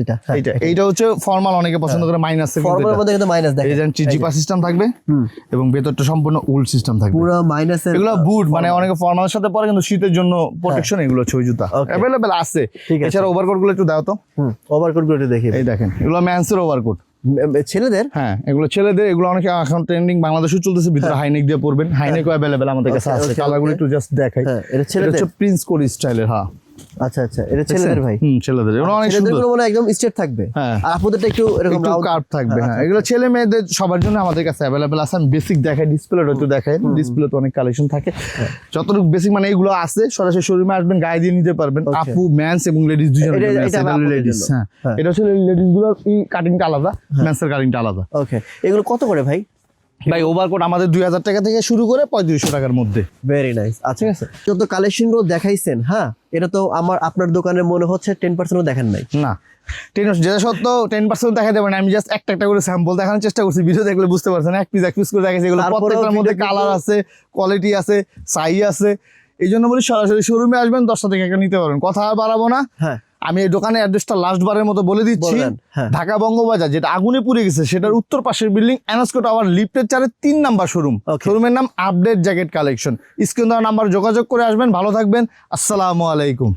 এইটা হচ্ছে ফর্মাল, অনেকে পছন্দ করে মাইনাস, ফর্মাল মধ্যে কিন্তু মাইনাস দেখেন, এই যে জিপা সিস্টেম থাকবে এবং ভেতরটা সম্পূর্ণ উল সিস্টেম থাকবে, পুরো মাইনাসের। এগুলো বুট, মানে অনেকে ফর্মালের সাথে পরে কিন্তু শীতের জন্য প্রোটেকশন, এগুলো ছয় জুতা अवेलेबल আছে। এছাড়া ওভারকোট গুলো একটু দাও তো, ওভারকোট গুলো একটু দেখি। এই দেখেন, এগুলো মেন্সের ওভারকোট, ছেলেদের। হ্যাঁ, এগুলো ছেলেদের, এগুলো অনেকে এখন ট্রেন্ডিং বাংলাদেশে চলতেছে, ভিতরে হাইনেক দিয়ে পরবেন, হাইনেকও अवेलेबल আমাদের কাছে আছে। কালারগুলো একটু জাস্ট দেখাই, এটা ছেলেদের, হচ্ছে প্রিন্স কোড স্টাইলের। হ্যাঁ, আচ্ছা আচ্ছা, এটা ছেলেদের ভাই। ছেলেদের, এগুলো অনেক সুন্দর, এগুলো মানে একদম স্ট্রেট থাকবে, আর আপুদেরটা একটু এরকম রাউন্ড কার্ভ থাকবে। হ্যাঁ, এগুলো ছেলে মেয়েদের সবার জন্য আমাদের কাছে अवेलेबल আছে। আমি বেসিক দেখাই, ডিসপ্লেটা একটু দেখাই, ডিসপ্লে তো অনেক কালেকশন থাকে, যতটুকু বেসিক মানে এগুলো আছে, সরাসরি শোরুমে আসবেন, গায়ে দিয়ে নিতে পারবেন। আপু, মেন্স এবং লেডিস দুজনে। লেডিস, হ্যাঁ, এটা হচ্ছে লেডিস গুলোর কাটিংটা আলাদা, মেন্সের কাটিংটা আলাদা। ওকে, এগুলো কত করে ভাই? ভাই, ওভারকোট আমাদের 2000 টাকা থেকে শুরু করে 3500 টাকার মধ্যে। Very nice. আচ্ছা, যত কালেকশন গুলো দেখাইছেন, হ্যাঁ, এটা তো আপনার দোকানের মনে হচ্ছে 10%ও দেখেন নাই। না, 10, যেটা সত্য 10% দেখাই দেবেন, আমি জাস্ট একটা করে স্যাম্পল দেখানোর চেষ্টা করছি। ভিডিও দেখলে বুঝতে পারছেন, এক পিস করে দেখাইছি। এগুলো প্রত্যেকটার মধ্যে কালার আছে, কোয়ালিটি আছে, সাইজ আছে। এই জন্য বলি সরাসরি শোরুমে আসবেন, 10টা থেকে একটা নিতে পারবেন। কথা আর বাড়াবো না, হ্যাঁ, আমি এই দোকানের অ্যাড্রেসটা লাস্ট বারের মতো বলে দিচ্ছি। ঢাকা বঙ্গবাজার, যেটা আগুনে পুড়ে গেছে, সেটার উত্তর পাশের বিল্ডিং, এনএসকো টাওয়ার, লিফটের 4 3 নাম্বার শোরুম। শোরুমের নাম আপডেট জ্যাকেট কালেকশন। স্ক্রিন দেওয়া নাম্বার যোগাযোগ করে আসবেন। ভালো থাকবেন, আসসালামু আলাইকুম।